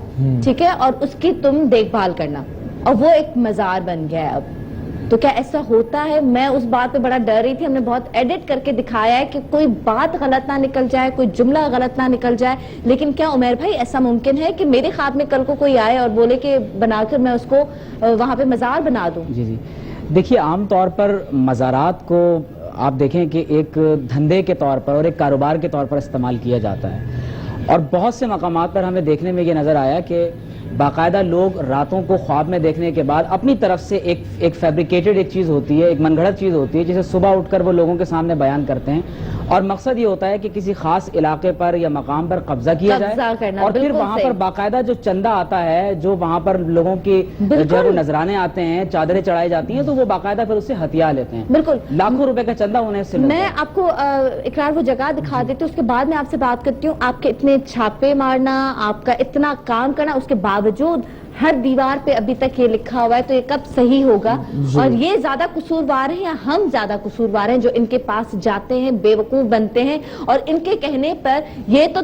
ठीक है, और उसकी तुम देखभाल करना, और वो एक मजार बन गया है अब। तो क्या ऐसा होता है? मैं उस बात पे बड़ा डर रही थी, हमने बहुत एडिट करके दिखाया है कि कोई बात गलत ना निकल जाए, कोई जुमला गलत ना निकल जाए, लेकिन क्या उमैर भाई ऐसा मुमकिन है कि मेरे ख्वाब में कल को कोई आए और बोले कि बनाकर मैं उसको वहां पे मजार बना दूं? जी जी, देखिए आमतौर पर मज़ारात को आप देखें कि एक धंधे के तौर पर और एक कारोबार के तौर पर इस्तेमाल किया जाता है, और बहुत से मकामात पर हमें देखने में ये नज़र आया कि बाकायदा लोग रातों को ख्वाब में देखने के बाद अपनी तरफ से एक फैब्रिकेटेड एक चीज़ होती है, एक मनगढ़ंत चीज़ होती है, जिसे सुबह उठकर वो लोगों के सामने बयान करते हैं, और मकसद ये होता है कि किसी खास इलाके पर या मकाम पर कब्जा किया जाए, और फिर वहाँ पर बाकायदा जो चंदा आता है, जो वहाँ पर लोगों की जो वो नजराने आते हैं, चादरें चढ़ाई जाती हैं, तो वो बाकायदा फिर उससे हथियार लेते हैं। बिल्कुल, लाखों रुपए का चंदा उन्हें से मैं आपको इकरार वो जगह दिखा देती हूँ, उसके बाद मैं आपसे बात करती हूँ। आपके इतने छापे मारना, आपका इतना काम करना, उसके बावजूद हर दीवार पे अभी तक ये लिखा हुआ है, तो ये कब सही होगा? और ये ज्यादा कसूरवार है या हम ज्यादा कसूरवार हैं जो इनके पास जाते हैं, बेवकूफ बनते हैं? और इनके कहने पर ये तो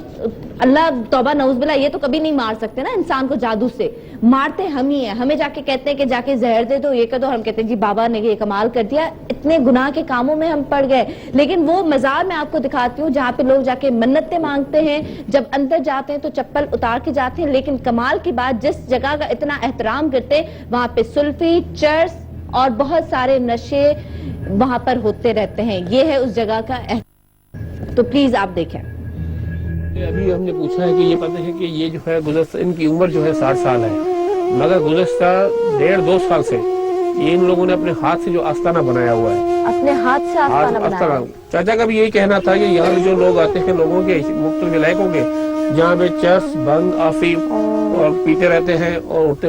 अल्लाह तौबा नऊज़, ये तो कभी नहीं मार सकते ना इंसान को जादू से, मारते हम ही हैं। हमें जाके कहते हैं कि जाके जहर दे दो, ये कर दो, हम कहते हैं जी बाबा ने ये कमाल कर दिया। इतने गुनाह के कामों में हम पड़ गए। लेकिन वो मजार मैं आपको दिखाती हूँ जहाँ पे लोग जाके मन्नतें मांगते हैं, जब अंदर जाते हैं तो चप्पल उतार के जाते हैं। लेकिन कमाल की बात, जिस जगह का इतना एहतराम करते हैं वहां पे सुल्फी, चर्स और बहुत सारे नशे वहां पर होते रहते हैं। ये है उस जगह का तो प्लीज आप देखें। अभी हमने पूछा है कि ये पता है कि ये जो है गुज़श्ता इनकी उम्र जो है 60 साल है, मगर गुज़श्ता 1.5-2 साल से ये इन लोगों ने अपने हाथ से जो आस्ताना बनाया हुआ है, अपने हाथ से आस्ताना बनाया। चाचा का भी यही कहना था कि यहाँ जो लोग आते हैं लोगों के मुख्तलिफ इलाकों के, जहाँ पे चर्स, भंग, आफीम और पीते रहते हैं और उठते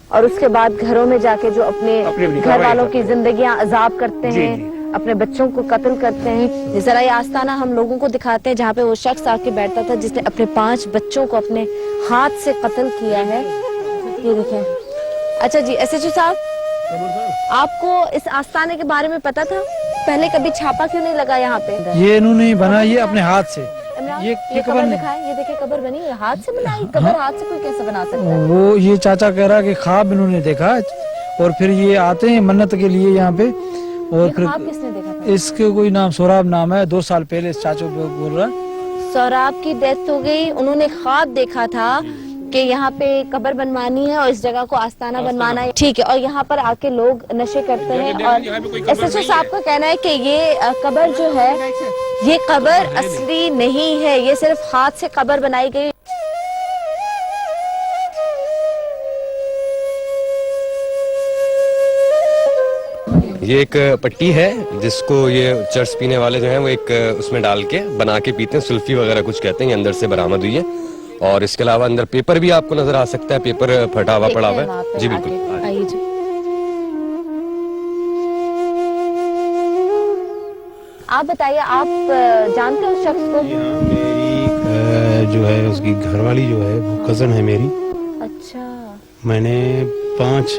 और उसके बाद घरों में जाके जो अपने घर वालों की जिंदगियां अजाब करते हैं, अपने बच्चों को कत्ल करते हैं। जरा ये आस्ताना हम लोगों को दिखाते हैं जहाँ पे वो शख्स आके बैठता था जिसने अपने 5 बच्चों को अपने हाथ से कत्ल किया है। ये देखें। अच्छा जी, एसएचओ साहब, आपको इस आस्ताने के बारे में पता था? पहले कभी छापा क्यों नहीं लगा यहाँ पे? ये इन्होंने बनाई है अपने हाथ से। ये कबर दिखाएं, ये देखिए कबर बनी है, हाथ से बनाई कबर। हाथ से कोई कैसे बना सकता है? वो ये चाचा कह रहा है कि ख्वाब इन्होंने देखा और फिर ये आते हैं मन्नत के लिए यहाँ पे। और फिर किसने देखा था? इसके कोई नाम सोराब नाम है, 2 साल पहले इस चाचू बोल रहा है। सोराब की डेथ हो गई, उन्होंने ख्वाब देखा था कि यहाँ पे कबर बनवानी है और इस जगह को आस्ताना बनवाना है, ठीक है। और यहाँ पर आके लोग नशे करते हैं। और एसएचओ साहब का कहना है कि ये कबर जो है, ये कबर असली नहीं है, ये सिर्फ हाथ से कबर बनाई गई। ये एक पट्टी है जिसको ये चर्स पीने वाले जो हैं वो एक उसमें डाल के बना के पीते हैं, सुल्फी वगैरह कुछ कहते हैं। ये अंदर से बरामद हुई है। और इसके अलावा अंदर पेपर भी आपको नजर आ सकता है, पेपर फटा हुआ पड़ा हुआ है। जी बिल्कुल। आइए जी। आप बताइए, आप जानते हो उस शख्स को? मेरी जो है उसकी घरवाली जो है वो कजन है मेरी। अच्छा। मैंने 5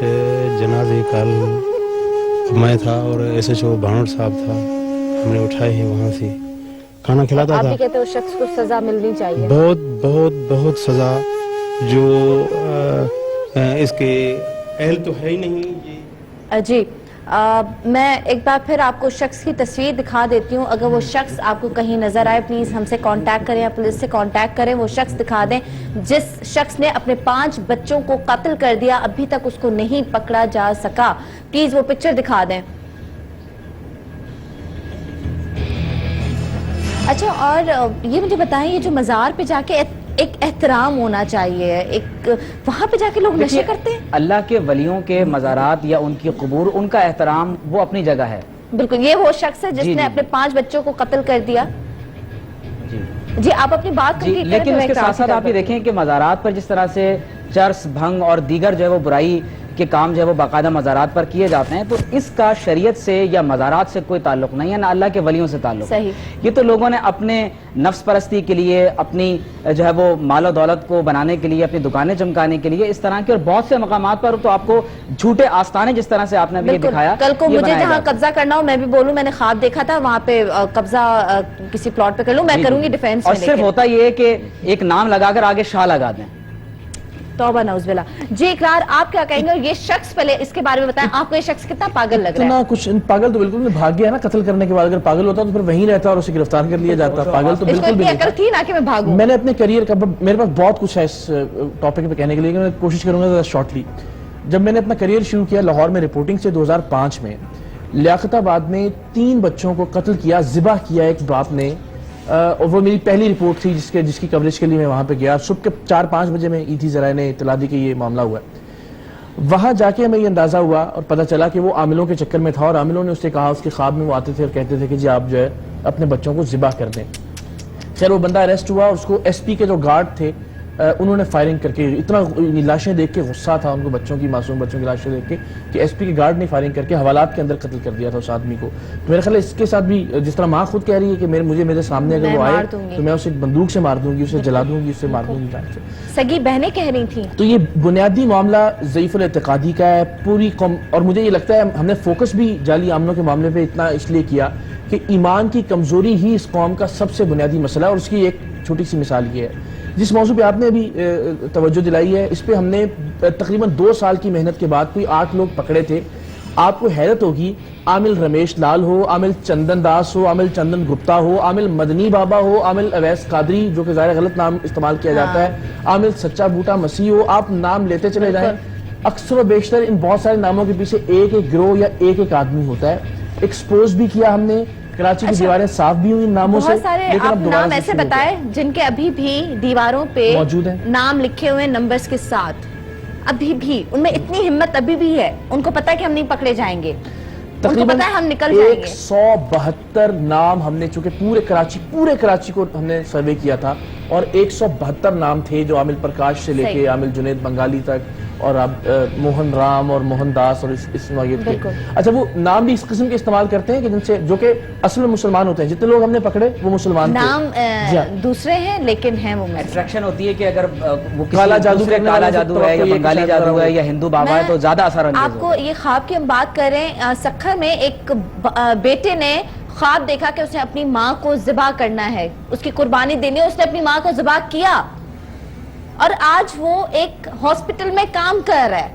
जनाजे कल मैं था और एसएचओ भानोट साहब था, हमने उठाए हैं वहाँ से, खाना खिलाता आप था। भी कहते हो शख्स को सजा मिलनी चाहिए? बहुत बहुत बहुत सजा, जो इसके अहल तो है ही नहीं। जी, मैं एक बार फिर आपको शख्स की तस्वीर दिखा देती हूँ। अगर वो शख्स आपको कहीं नजर आए, प्लीज हमसे कांटेक्ट करें या पुलिस से कांटेक्ट करें। वो शख्स दिखा दें जिस शख्स ने अपने 5 बच्चों को कत्ल कर दिया, अभी तक उसको नहीं पकड़ा जा सका। प्लीज वो पिक्चर दिखा दें। अच्छा, और ये मुझे बताएं, ये जो मजार पे जाके एक एहतराम होना चाहिए, एक वहाँ पे जाके लोग नशे करते हैं। अल्लाह के वलियों के मज़ारात या उनकी कबूर, उनका एहतराम वो अपनी जगह है। बिल्कुल, ये वो शख्स है जिसने अपने 5 बच्चों को कत्ल कर दिया। जी, आप अपनी बात कंप्लीट करें। लेकिन उसके साथ साथ आप ये देखें कि मज़ारात पर जिस तरह से चर्स, भंग और दीगर जो है वो बुराई के काम जो है वो बाकायदा मज़ारात पर किए जाते हैं, तो इसका शरीयत से या मज़ारात से कोई ताल्लुक नहीं है, ना अल्लाह के वलियों से ताल्लुक। सही। ये तो लोगों ने अपने नफ्स परस्ती के लिए, अपनी जो है वो मालो दौलत को बनाने के लिए, अपनी दुकानें चमकाने के लिए इस तरह के और बहुत से मकामात पर तो आपको झूठे आस्ताने जिस तरह से आपने अभी दिखाया। कल को मुझे जहाँ कब्जा करना हो, मैं भी बोलूं मैंने ख्वाब देखा था, वहाँ पे कब्जा किसी प्लॉट पे कर लूं, मैं करूंगी डिफेंस में। और सिर्फ होता ये है कि एक नाम लगाकर आगे शाह लगा दें। तौबा नौज़बिल्ला। जी इकरार, आप क्या कहेंगे? और ये शख्स, पहले इसके बारे में बताएं, आपको ये शख्स कितना पागल लग रहा है? कुछ पागल तो बिल्कुल नहीं, भाग गया ना कत्ल करने के बाद। अगर पागल होता तो फिर वहीं रहता और उसे गिरफ्तार कर लिया जाता। पागल तो बिल्कुल भी अकल थी ना कि मैं भागूं। मैंने अपने करियर का, मेरे पास बहुत कुछ है इस टॉपिक पे कहने के लिए, मैं कोशिश करूंगा शॉर्टली। जब मैंने अपना करियर शुरू किया लाहौर में रिपोर्टिंग से 2005 में, लियाकताबाद में 3 बच्चों को कत्ल किया, ज़िबा किया एक बाप ने। और वो मेरी पहली रिपोर्ट थी जिसकी कवरेज के लिए मैं वहाँ पे गया। सुबह के 4-5 बजे में ET ज़राए ने इत्तला दी कि ये मामला हुआ है। वहाँ जाके हमें ये अंदाज़ा हुआ और पता चला कि वो आमिलों के चक्कर में था और आमिलों ने उससे कहा, उसके ख्वाब में वो आते थे और कहते थे कि जी आप जो है अपने बच्चों को ज़िबा कर दें। खैर वो बंदा अरेस्ट हुआ और उसको SP के जो गार्ड थे उन्होंने फायरिंग करके, इतना लाशें देख के गुस्सा था उनको, बच्चों की, मासूम बच्चों की लाशें देख के, कि एसपी के गार्ड ने फायरिंग करके हवालात के अंदर कत्ल कर दिया था उस आदमी को। तो मेरा ख्याल है इसके साथ भी, जिस तरह माँ खुद कह रही है कि मेरे सामने अगर वो आए तो मैं उसे बंदूक से मार दूंगी, उसे जला दूंगी, उसे मार दूंगी। सगी बहनें कह रही थी। तो ये बुनियादी मामला ज़ईफ़ुल एतक़ादी का है पूरी कौम, और मुझे ये लगता है हमने फोकस भी जाली आमनों के मामले पे इतना इसलिए किया कि ईमान की कमजोरी ही इस कौम का सबसे बुनियादी मसला है। और उसकी एक छोटी सी मिसाल ये है, जिस मौजू पे आपने अभी तवज्जो दिलाई है, इस पे हमने तकरीबन 2 साल की मेहनत के बाद कोई 8 लोग पकड़े थे। आपको हैरत होगी, आमिल रमेश लाल हो, आमिल चंदन दास हो, आमिल चंदन गुप्ता हो, आमिल मदनी बाबा हो, आमिल अवैस कादरी, जो कि ज़ाहिर गलत नाम इस्तेमाल किया जाता है, आमिल सच्चा बूटा मसीह हो, आप नाम लेते चले जाएं, अक्सर बेशतर इन बहुत सारे नामों के पीछे एक एक गिरोह या एक एक आदमी होता है। एक्सपोज भी किया हमने, कराची की दीवारें साफ भी हुई इन नामों से। बहुत सारे आप नाम ऐसे बताए जिनके अभी भी दीवारों पे मौजूद हैं, नाम लिखे हुए नंबर्स के साथ, अभी भी उनमें इतनी हिम्मत अभी भी है, उनको पता है कि हम नहीं पकड़े जाएंगे, उनको पता है हम निकल जाएंगे। 172 नाम हमने, चूंकि पूरे कराची को हमने सर्वे किया था, और 172 नाम थे जो आमिल प्रकाश से लेके आमिल जुनेद बंगाली तक, और अब मोहन राम और मोहन दास और इस नौयत के। अच्छा, वो नाम भी इस किस्म के इस्तेमाल करते हैं कि जिनसे, जो कि असल में मुसलमान होते हैं, जितने लोग हमने पकड़े वो मुसलमान नाम दूसरे हैं लेकिन हैं वो। अट्रैक्शन होती है कि अगर वो काला जादू है, काला जादू है या बंगाली जादू है या हिंदू बाबा है, तो ज्यादा असर आपको ये ख्वाब की हम बात करें, सखर में एक बेटे ने ख्वाब देखा कि उसने अपनी माँ को ज़िबा करना है, उसकी कुर्बानी देनी है, उसने अपनी माँ को ज़िबा किया और आज वो एक हॉस्पिटल में काम कर रहा है।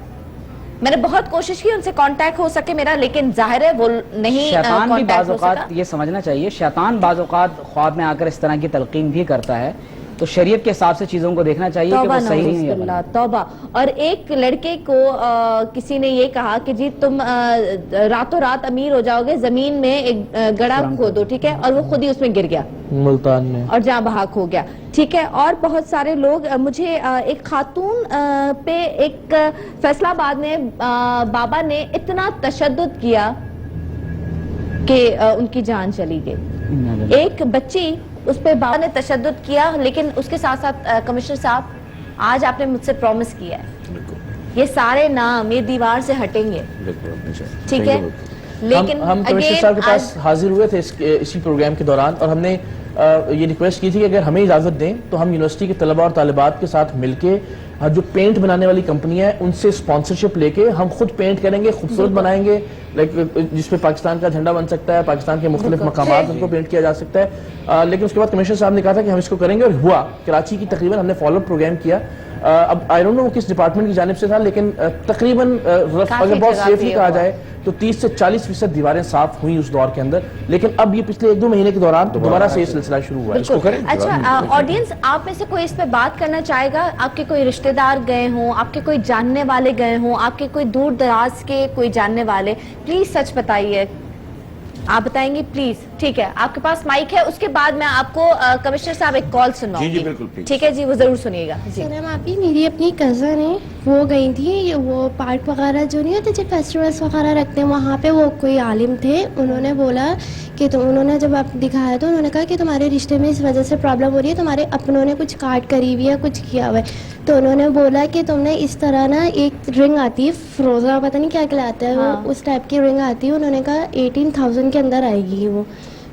मैंने बहुत कोशिश की उनसे कांटेक्ट हो सके मेरा, लेकिन जाहिर है वो नहीं शैतान भी बाज़ औक़ात ये समझना चाहिए, शैतान बाज़ औक़ात ख्वाब में आकर इस तरह की तलकीन भी करता है, तो शरीयत के हिसाब से चीजों को देखना चाहिए कि वो सही नहीं है। तौबा। और एक लड़के को किसी ने ये कहा कि जी तुम रातों रात अमीर हो जाओगे, जमीन में एक गड़ा खोदो, ठीक है, और वो खुद ही उसमें गिर गया मुल्तान में और जहाँ बहाक हो गया, ठीक है। और बहुत सारे लोग, मुझे एक खातून पे एक फैसलाबाद में बाबा ने इतना तशद्दुद किया कि उनकी जान चली गई। एक बच्ची, उस पे बाबा ने तशद्दुद किया, लेकिन उसके साथ साथ कमिश्नर साहब, आज आपने मुझसे प्रॉमिस किया है ये सारे नाम ये दीवार से हटेंगे, ठीक है। लेकिन हम कमिश्नर साहब के पास हाजिर हुए थे इसी प्रोग्राम के दौरान, और हमने ये रिक्वेस्ट की थी कि अगर हमें इजाजत दें तो हम यूनिवर्सिटी के तलबा और तालिबात के साथ मिलके जो पेंट बनाने वाली कंपनियां हैं उनसे स्पॉन्सरशिप लेके हम खुद पेंट करेंगे, खूबसूरत बनाएंगे, लाइक जिसपे पाकिस्तान का झंडा बन सकता है, पाकिस्तान के मुख्तलिफ मकामात उनको पेंट किया जा सकता है। लेकिन उसके बाद कमिश्नर साहब ने कहा था कि हम इसको करेंगे, और हुआ। कराची की तकरीबन हमने फॉलोअप प्रोग्राम किया। अब आई डोंट नो किस डिपार्टमेंट की जानिब से था, लेकिन तकरीबन अगर बहुत सेफली कहा जाए तो 30 से 40% दीवारें साफ हुई उस दौर के अंदर। लेकिन अब ये पिछले 1-2 महीने के दौरान दोबारा से ये सिलसिला शुरू हुआ है। इसको करें। अच्छा, ऑडियंस आप में से कोई इस पे बात करना चाहेगा? आपके कोई रिश्तेदार गए हों, आपके कोई जानने वाले गए हों, आपके कोई दूर दराज के कोई जानने वाले, प्लीज सच बताइए। आप बताएंगे प्लीज, ठीक है। आपके पास माइक है, उसके बाद मैं आपको कमिश्नर साहब एक कॉल सुनाऊंगी। जी बिल्कुल, ठीक है जी, वो जरूर सुनिएगा। सलाम आपी, मेरी अपनी कज़न है, वो गई थी, वो पार्क वगैरह जो नहीं होते जब फेस्टिवल्स वगैरह रखते हैं वहाँ पे, वो कोई आलिम थे, उन्होंने बोला कि उन्होंने जब आप दिखाया तो उन्होंने कहा कि तुम्हारे रिश्ते में इस वजह से प्रॉब्लम हो रही है, तुम्हारे अपनों ने कुछ काट करी हुई है, कुछ किया हुआ है। तो उन्होंने बोला कि तुमने इस तरह ना एक रिंग आती है फ्रोजा, पता नहीं क्या कहलाता है, वो उस टाइप की रिंग आती है, उन्होंने कहा 18,000 के अंदर आएगी वो,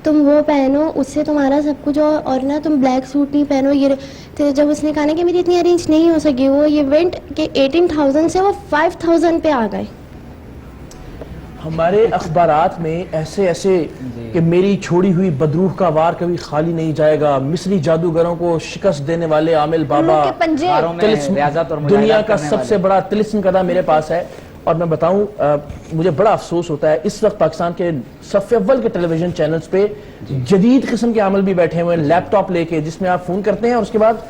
तुम वो पहनो, उससे तुम्हारा सब कुछ, और ना तुम ब्लैक सूट नहीं पहनो। ये तो जब उसने कहा ना कि मेरी इतनी अरेंज नहीं हो सकी, वो ये इवेंट के 18,000 से वो 5,000 पे आ गए। हमारे अखबारात में ऐसे ऐसे कि मेरी छोड़ी हुई बदरूह का वार कभी खाली नहीं जाएगा, मिस्री जादूगरों को शिकस्त देने वाले आमिल बाबा, दुनिया का सबसे बड़ा तिलिस्म कदा मेरे पास है। और मैं बताऊं, मुझे बड़ा अफसोस होता है, इस वक्त पाकिस्तान के सफ़े अव्वल के टेलीविजन चैनल्स पे जदीद किस्म के आमिल भी बैठे हुए हैं, लैपटॉप लेके, जिसमें आप फोन करते हैं और उसके बाद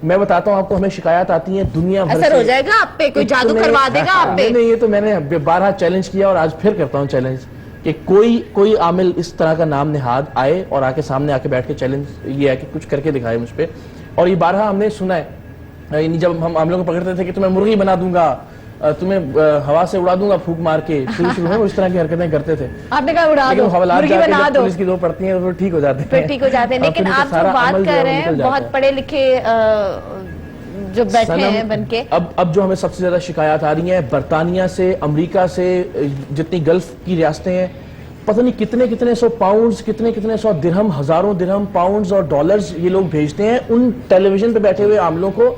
मैं बताता हूँ आपको, हमें शिकायत आती है दुनिया भर से। असर हो जाएगा आप पे, कोई जादू करवा देगा आप पे। नहीं, ये तो मैंने 12 चैलेंज किया और आज फिर करता हूँ चैलेंज कि कोई आमिल इस तरह का नाम नेहाद आए और आके सामने आके बैठ के चैलेंज ये है कि कुछ करके दिखाए मुझ पे। और ये 12 हमने सुना है, जब हम आमिलों को पकड़ते थे कि तुम्हें मुर्गी बना दूंगा, तुम्हें हवा से उड़ा दूंगा फूंक मार के, शुरू में वो इस तरह की हरकतें करते थे। आपने कहा उड़ा दो, मुर्गी बना दो, पुलिस की 2 पड़ती हैं तो ठीक हो जाते हैं, ठीक हो जाते हैं। लेकिन आप जो बात कर रहे हैं, बहुत पढ़े लिखे जो बैठे सनम, हैं बन के। अब जो हमें सबसे ज्यादा शिकायत आ रही हैं बरतानिया से, अमेरिका से, जितनी गल्फ की रियासतें हैं, पता नहीं कितने कितने सौ पाउंड्स, कितने कितने सौ दिरहम, हजारों दिरहम, पाउंड्स और डॉलर्स ये लोग भेजते हैं उन टेलीविजन पे बैठे हुए आमलों को।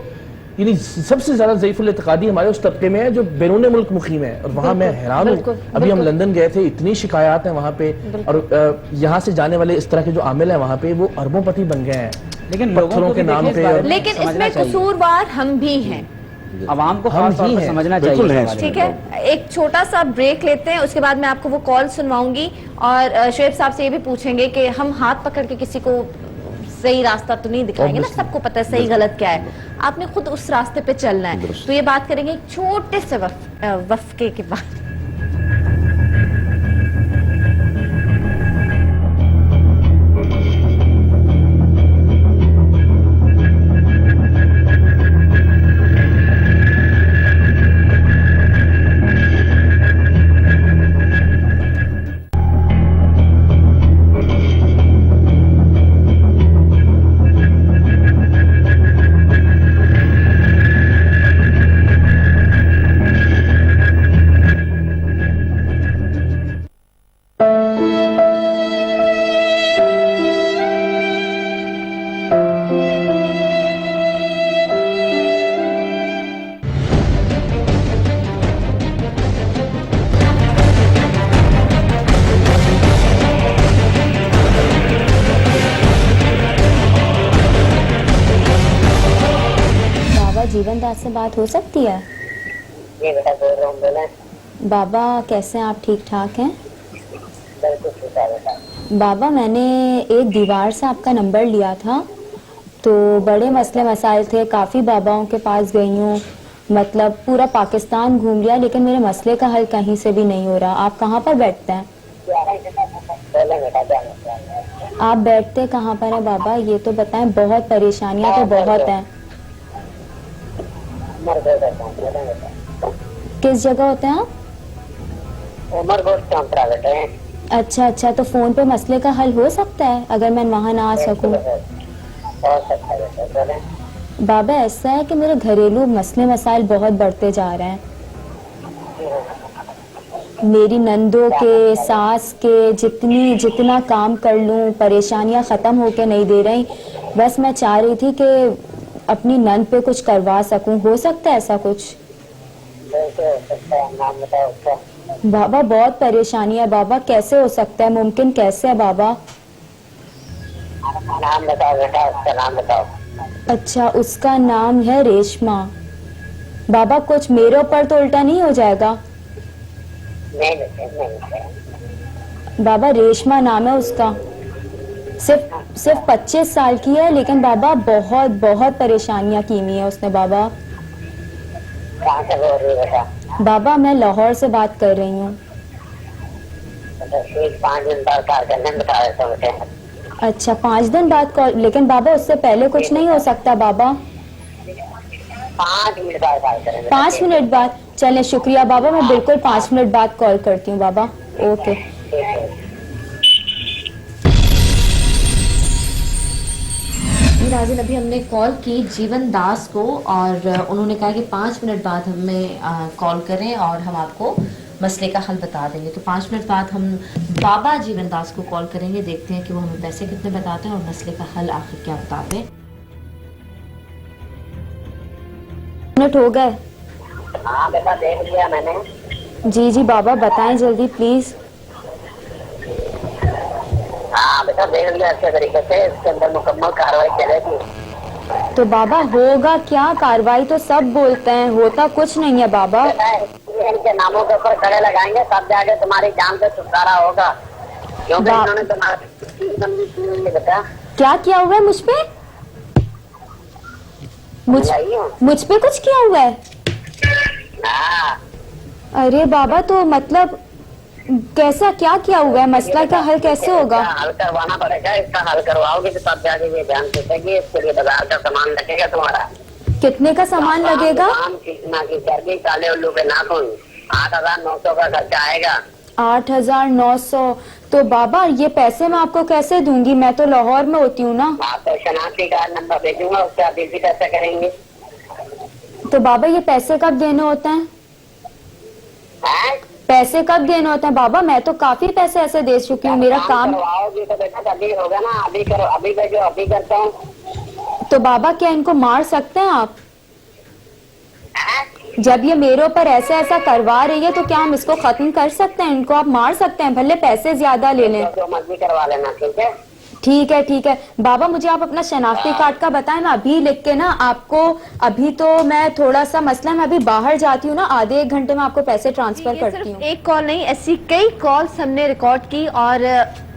यानी सबसे ज्यादा ज़ईफ़ुल इत्क़ादी हमारे उस तबके में है जो बैरून मुल्क मुक़ीम है, और वहाँ मैं हैरान हूँ। अभी हम लंदन गए थे, इतनी शिकायत है वहाँ पे, और यहाँ से जाने वाले इस तरह के जो आमिल हैं वहाँ पे वो अरबोंपति बन गए हैं, लेकिन पत्थरों के नाम पे। लेकिन इसमें कसूरवार हम भी हैं, आवाम को खास तौर पर समझना चाहिए। ठीक है, एक छोटा सा ब्रेक लेते हैं, उसके बाद मैं आपको वो कॉल सुनवाऊंगी और शोएब साहब से ये भी पूछेंगे कि हम हाथ पकड़ के किसी को सही रास्ता तो नहीं दिखाएंगे ना, सबको पता है सही गलत क्या है, आपने खुद उस रास्ते पे चलना है। तो ये बात करेंगे एक छोटे से वक्फे के बाद। जीवन दास से बात हो सकती है? जी बेटा बोल रहा हूँ, बोले। बाबा कैसे हैं आप, ठीक ठाक हैं? बिल्कुल ठीक है बेटा। बाबा मैंने एक दीवार से आपका नंबर लिया था, तो बड़े मसले मसाइल थे, काफ़ी बाबाओं के पास गई हूँ, मतलब पूरा पाकिस्तान घूम लिया, लेकिन मेरे मसले का हल कहीं से भी नहीं हो रहा। आप कहाँ पर बैठते हैं? आप बैठते कहाँ पर है बाबा, ये तो बताएं, बहुत परेशानियाँ तो बहुत हैं। किस जगह होते हैं आप? अच्छा अच्छा, तो फोन पे मसले का हल हो सकता है अगर मैं वहाँ ना आ सकूँ? बाबा ऐसा है कि मेरे घरेलू मसले मसाइल बहुत बढ़ते जा रहे हैं, मेरी नंदों के, सास के, जितना काम कर लूँ परेशानियाँ ख़त्म होके नहीं दे रही। बस मैं चाह रही थी कि अपनी नंद पे कुछ करवा सकूं, हो सकता है ऐसा कुछ? बाबा बहुत परेशानी है बाबा, कैसे हो सकता है, मुमकिन कैसे है बाबा? नाम बताओ बेटा, उसका नाम बताओ। अच्छा, उसका नाम है रेशमा। बाबा कुछ मेरे ऊपर तो उल्टा नहीं हो जाएगा? नहीं। बाबा रेशमा नाम है उसका, सिर्फ 25 साल की है, लेकिन बाबा बहुत बहुत परेशानियां की हुई है उसने बाबा। कहाँ से बोल रही बेटा? बाबा मैं लाहौर से बात कर रही हूँ। 5 दिन बाद कॉल करने बता देता हूँ बेटे। अच्छा 5 दिन बाद कॉल, लेकिन बाबा उससे पहले कुछ नहीं हो सकता बाबा? 5 मिनट बाद कॉल करेंगे। 5 मिनट बाद? चले शुक्रिया बाबा, मैं बिल्कुल 5 मिनट बाद कॉल करती हूँ बाबा। ओके। राजिन, अभी हमने कॉल की जीवन दास को और उन्होंने कहा कि 5 मिनट बाद हमें कॉल करें और हम आपको मसले का हल बता देंगे। तो 5 मिनट बाद हम बाबा जीवन दास को कॉल करेंगे, देखते हैं कि वो हमें पैसे कितने बताते हैं और मसले का हल आखिर क्या बताते हैं। मिनट हो गए? हाँ बेटा देख लिया मैंने। जी जी बाबा बताएं जल्दी प्लीज। हाँ बेटा देख लिया अच्छे तरीके से, इसके अंदर मुकम्मल कार्रवाई चलेगी। तो बाबा होगा क्या कार्रवाई? तो सब बोलते हैं, होता कुछ नहीं है बाबा। इनके नामों के ऊपर खड़े लगाएंगे तब जाके तुम्हारी जान से छुटकारा होगा, क्योंकि इन्होंने तुम्हारा बेटा। क्या किया हुआ है मुझ पे? मुझ पे कुछ किया हुआ है? अरे बाबा तो मतलब कैसा, क्या किया हुआ है? मसला का हल कैसे होगा? हल करवाना पड़ेगा, इसका हल करवाओगे तो तब जाके ये ध्यान देगी। इसके लिए बाजार का सामान लगेगा तुम्हारा। कितने का सामान लगेगा? की चर्बी, काले उल्लू के नाखून, 8,900 का खर्चा आएगा। 8,900? तो बाबा ये पैसे मैं आपको कैसे दूंगी, मैं तो लाहौर में होती हूँ ना। आपको शनाख्ती कार्ड नंबर भेजूंगा, उससे आप इसी पैसे करेंगे। तो बाबा ये पैसे कब देने होते हैं? पैसे कब देने होते हैं बाबा? मैं तो काफी पैसे ऐसे दे चुकी हूँ, मेरा काम। करवाओगी तो बेटा अभी होगा ना, अभी करो, अभी भेजो, अभी करता हूँ। तो बाबा क्या इनको मार सकते हैं आप? जब ये मेरे ऊपर ऐसा ऐसा करवा रही है तो क्या हम इसको खत्म कर सकते हैं? इनको आप मार सकते हैं, भले पैसे ज्यादा ले लें। जो मर्जी करवा लेना, ठीक है? ठीक है ठीक है बाबा, मुझे आप अपना शनाख्ती कार्ड का बताएं, मैं अभी लिख के ना आपको, अभी तो मैं थोड़ा सा मसला, मैं अभी बाहर जाती हूँ ना, आधे 1 घंटे में आपको पैसे ट्रांसफर करती हूँ। एक कॉल नहीं, ऐसी कई कॉल्स हमने रिकॉर्ड की। और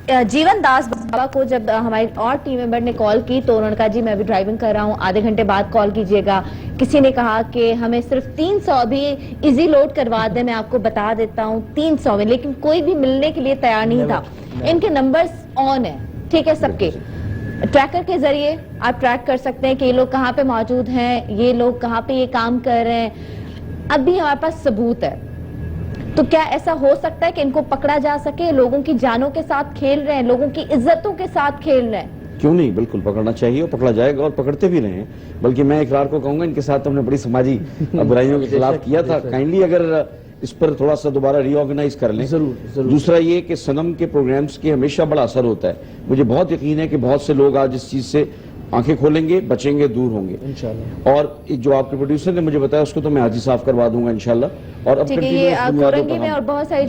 जीवन दास बाबा को जब हमारी और टीम मेंबर ने कॉल की तो उन्होंने कहा जी मैं अभी ड्राइविंग कर रहा हूँ, आधे घंटे बाद कॉल कीजिएगा। किसी ने कहा कि हमें सिर्फ 300 अभी इजी लोड करवा दे, मैं आपको बता देता हूँ 300 में, लेकिन कोई भी मिलने के लिए तैयार नहीं था। इनके नंबर्स ऑन है, ठीक है, सबके ट्रैकर के जरिए आप ट्रैक कर सकते हैं कि ये लोग कहाँ पे मौजूद हैं, ये लोग कहाँ पे ये काम कर रहे हैं। अभी हमारे पास सबूत है, तो क्या ऐसा हो सकता है कि इनको पकड़ा जा सके? लोगों की जानों के साथ खेल रहे हैं, लोगों की इज्जतों के साथ खेल रहे हैं। क्यों नहीं, बिल्कुल पकड़ना चाहिए और पकड़ा जाएगा और पकड़ते भी रहे हैं। बल्कि मैं इकरार को कहूंगा, इनके साथ हमने बड़ी समाजी बुराइयों के खिलाफ किया था। काइंडली अगर इस पर थोड़ा सा दोबारा रीऑर्गेनाइज कर लें। जरूर। दूसरा ये कि सनम के प्रोग्राम्स के हमेशा बड़ा असर होता है। मुझे बहुत यकीन है कि बहुत से लोग आज इस चीज से आंखें खोलेंगे, बचेंगे, दूर होंगे इंशाल्लाह। और जो आपके प्रोड्यूसर ने मुझे बताया उसको तो मैं आज ही साफ करवा दूंगा इंशाल्लाह। और अब ठीक है, ये कोरंगी में और बहुत सारी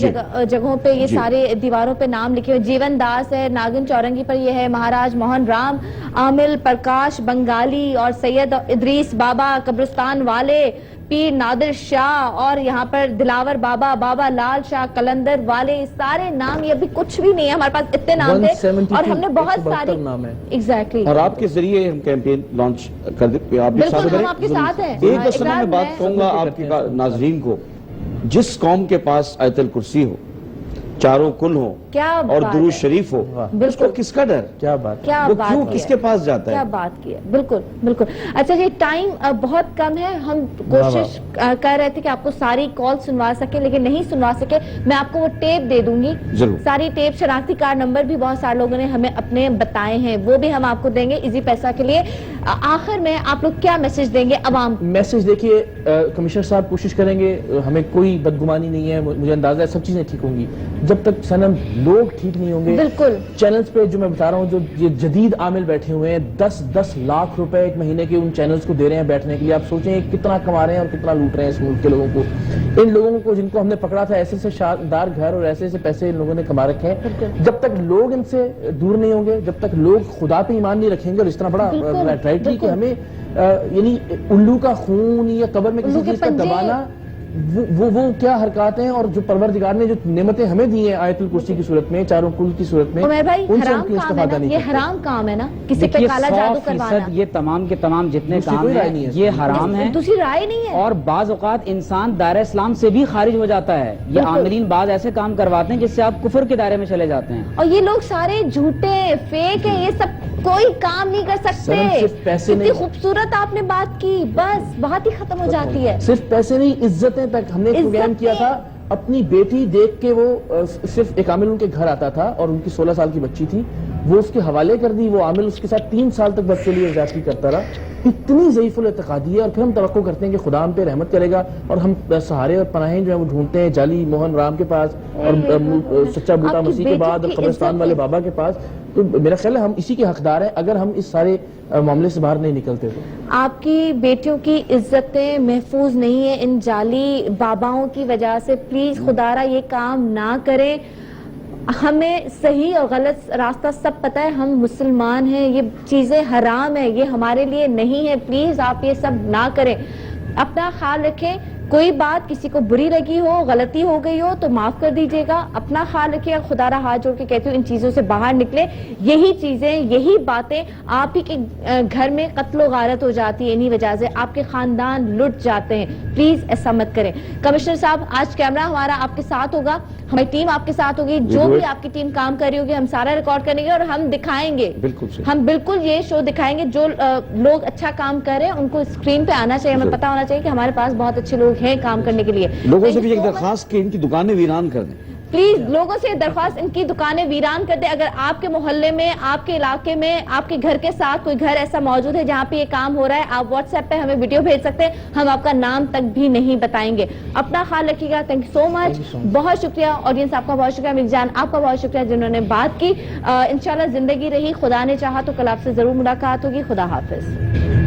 जगहों पे ये सारे दीवारों पे नाम लिखे हुए, जीवन दास है, नागिन चौरंगी पर ये है, महाराज मोहन राम, आमिल प्रकाश बंगाली और सैयद इदरीस बाबा कब्रिस्तान वाले, पीर नादिर शाह और यहाँ पर दिलावर बाबा, बाबा लाल शाह कलंदर वाले, सारे नाम, ये अभी कुछ भी नहीं है हमारे पास, इतने नाम थे और हमने बहुत सारे नाम है। एग्जैक्टली। और आपके जरिए हम कैंपेन लॉन्च कर दे, आप भी साथ हम आपके साथ हैं। एक बस मैं बात कहूंगा आपके नाजरीन को, जिस कौम के पास आयतुल कुर्सी हो, चारों कुल हो और दुरूद शरीफ हो, उसको किसका डर? क्या बात, क्या वो बात क्यों किसके पास जाता है? क्या बात की है, बिल्कुल बिल्कुल। अच्छा जी, टाइम बहुत कम है, हम कोशिश कर रहे थे कि आपको सारी कॉल सुनवा सके, लेकिन नहीं सुनवा सके। मैं आपको वो टेप दे दूंगी, सारी टेप, शनाख्ती कार्ड नंबर भी बहुत सारे लोगों ने हमें अपने बताए हैं, वो भी हम आपको देंगे इजी पैसा के लिए। आखिर में आप लोग क्या मैसेज देंगे अवाम? मैसेज देखिए, कमिश्नर साहब कोशिश करेंगे, हमें कोई बदगुमानी नहीं है, मुझे अंदाजा है सब चीजें ठीक होंगी। जब तक सनम लोग ठीक नहीं होंगे, बिल्कुल चैनल्स पे जो मैं बता रहा हूँ, जो ये जदीद आमिल बैठे हुए हैं, 10-10 लाख रुपए एक महीने के उन चैनल्स को दे रहे हैं बैठने के लिए। आप सोचें कितना कमा रहे हैं और कितना लूट रहे हैं इस मुल्क के लोगों को। इन लोगों को जिनको हमने पकड़ा था, ऐसे से शानदार घर और ऐसे से पैसे इन लोगों ने कमा रखे हैं। जब तक लोग इनसे दूर नहीं होंगे, जब तक लोग खुदा पे ईमान नहीं रखेंगे, और इस तरह बड़ा राइटली कि हमें यानी उल्लू का खून या कब्र में किसी चीज का दबाना, वो क्या हरकत हैं, और जो परवरदिगार ने जो नेमतें हमें दी हैं आयतुल कुर्सी की सूरत में, चारों कुल की सूरत में, उमर भाई, उनसे हराम हमको काम है इस्तेफादा ना, नहीं ये करते। हराम काम है ना, किसी पे काला जादू करवाना। ये तमाम के तमाम जितने काम हैं ये हराम है, दूसरी राय नहीं है। और बाज औकात इंसान दायरे इस्लाम से भी खारिज हो जाता है। ये आमिलीन बाज ऐसे काम करवाते हैं जिससे आप कुफर के दायरे में चले जाते हैं। और ये लोग सारे झूठे फेक है, ये सब कोई काम नहीं कर सकते। पैसे इतनी नहीं, खूबसूरत आपने बात की, बस बात ही खत्म हो जाती है। सिर्फ पैसे नहीं, इज्जतें तक। हमने एक प्रोग्राम किया था, अपनी बेटी देख के वो सिर्फ एक आमिल उनके घर आता था और उनकी 16 साल की बच्ची थी, वो उसके हवाले कर दी। वो आमिल उसके साथ 3 साल तक बस के लिए ज्यादती करता रहा। इतनी ज़ईफ़ुल एतक़ादी है। और फिर हम तवक्को करते हैं कि खुदा हम पे रहमत करेगा, और हम सहारे और पनाहें जो है वो ढूंढते हैं जाली मोहन राम के पास और सच्चा बूटा मसीह के बाद और कब्रिस्तान वाले बाबा के पास। तो मेरा ख्याल है हम इसी के हकदार हैं अगर हम इस सारे मामले से बाहर नहीं निकलते तो। आपकी बेटियों की इज्जतें महफूज नहीं है इन जाली बाबाओं की वजह से। प्लीज खुदारा ये काम ना करें। हमें सही और गलत रास्ता सब पता है, हम मुसलमान हैं, ये चीजें हराम है, ये हमारे लिए नहीं है। प्लीज आप ये सब ना करें, अपना ख्याल रखें। कोई बात किसी को बुरी लगी हो, गलती हो गई हो तो माफ कर दीजिएगा। अपना ख्याल रखिएगा। खुदारा हाथ जोड़ के कहती हूँ इन चीजों से बाहर निकले। यही चीजें, यही बातें आप ही के घर में कत्लो गारत हो जाती है, इन्हीं वजह से आपके खानदान लुट जाते हैं। प्लीज ऐसा मत करें। कमिश्नर साहब, आज कैमरा हमारा आपके साथ होगा, हमारी टीम आपके साथ होगी, जो भी आपकी टीम काम कर रही होगी हम सारा रिकॉर्ड करेंगे और हम दिखाएंगे। हम बिल्कुल ये शो दिखाएंगे। जो लोग अच्छा काम कर रहे हैं उनको स्क्रीन पे आना चाहिए, हमें पता होना चाहिए कि हमारे पास बहुत अच्छे लोग हैं काम करने के लिए। लोगों से भी एक दरखास्त कि इनकी दुकानें वीरान कर दें। प्लीज लोगों से दरख्वास्त, इनकी दुकानें वीरान कर दे। अगर आपके मोहल्ले में, आपके इलाके में, आपके घर के साथ कोई घर ऐसा मौजूद है जहाँ पे ये काम हो रहा है, आप व्हाट्सएप पे हमें वीडियो भेज सकते हैं, हम आपका नाम तक भी नहीं बताएंगे। अपना ख्याल रखिएगा। थैंक यू सो मच, बहुत शुक्रिया ऑडियंस आपका, बहुत शुक्रिया मिर्ज़ा जान आपका, बहुत शुक्रिया जिन्होंने बात की। इंशाल्लाह जिंदगी रही, खुदा ने चाहा तो कल आपसे जरूर मुलाकात होगी। खुदा हाफिज।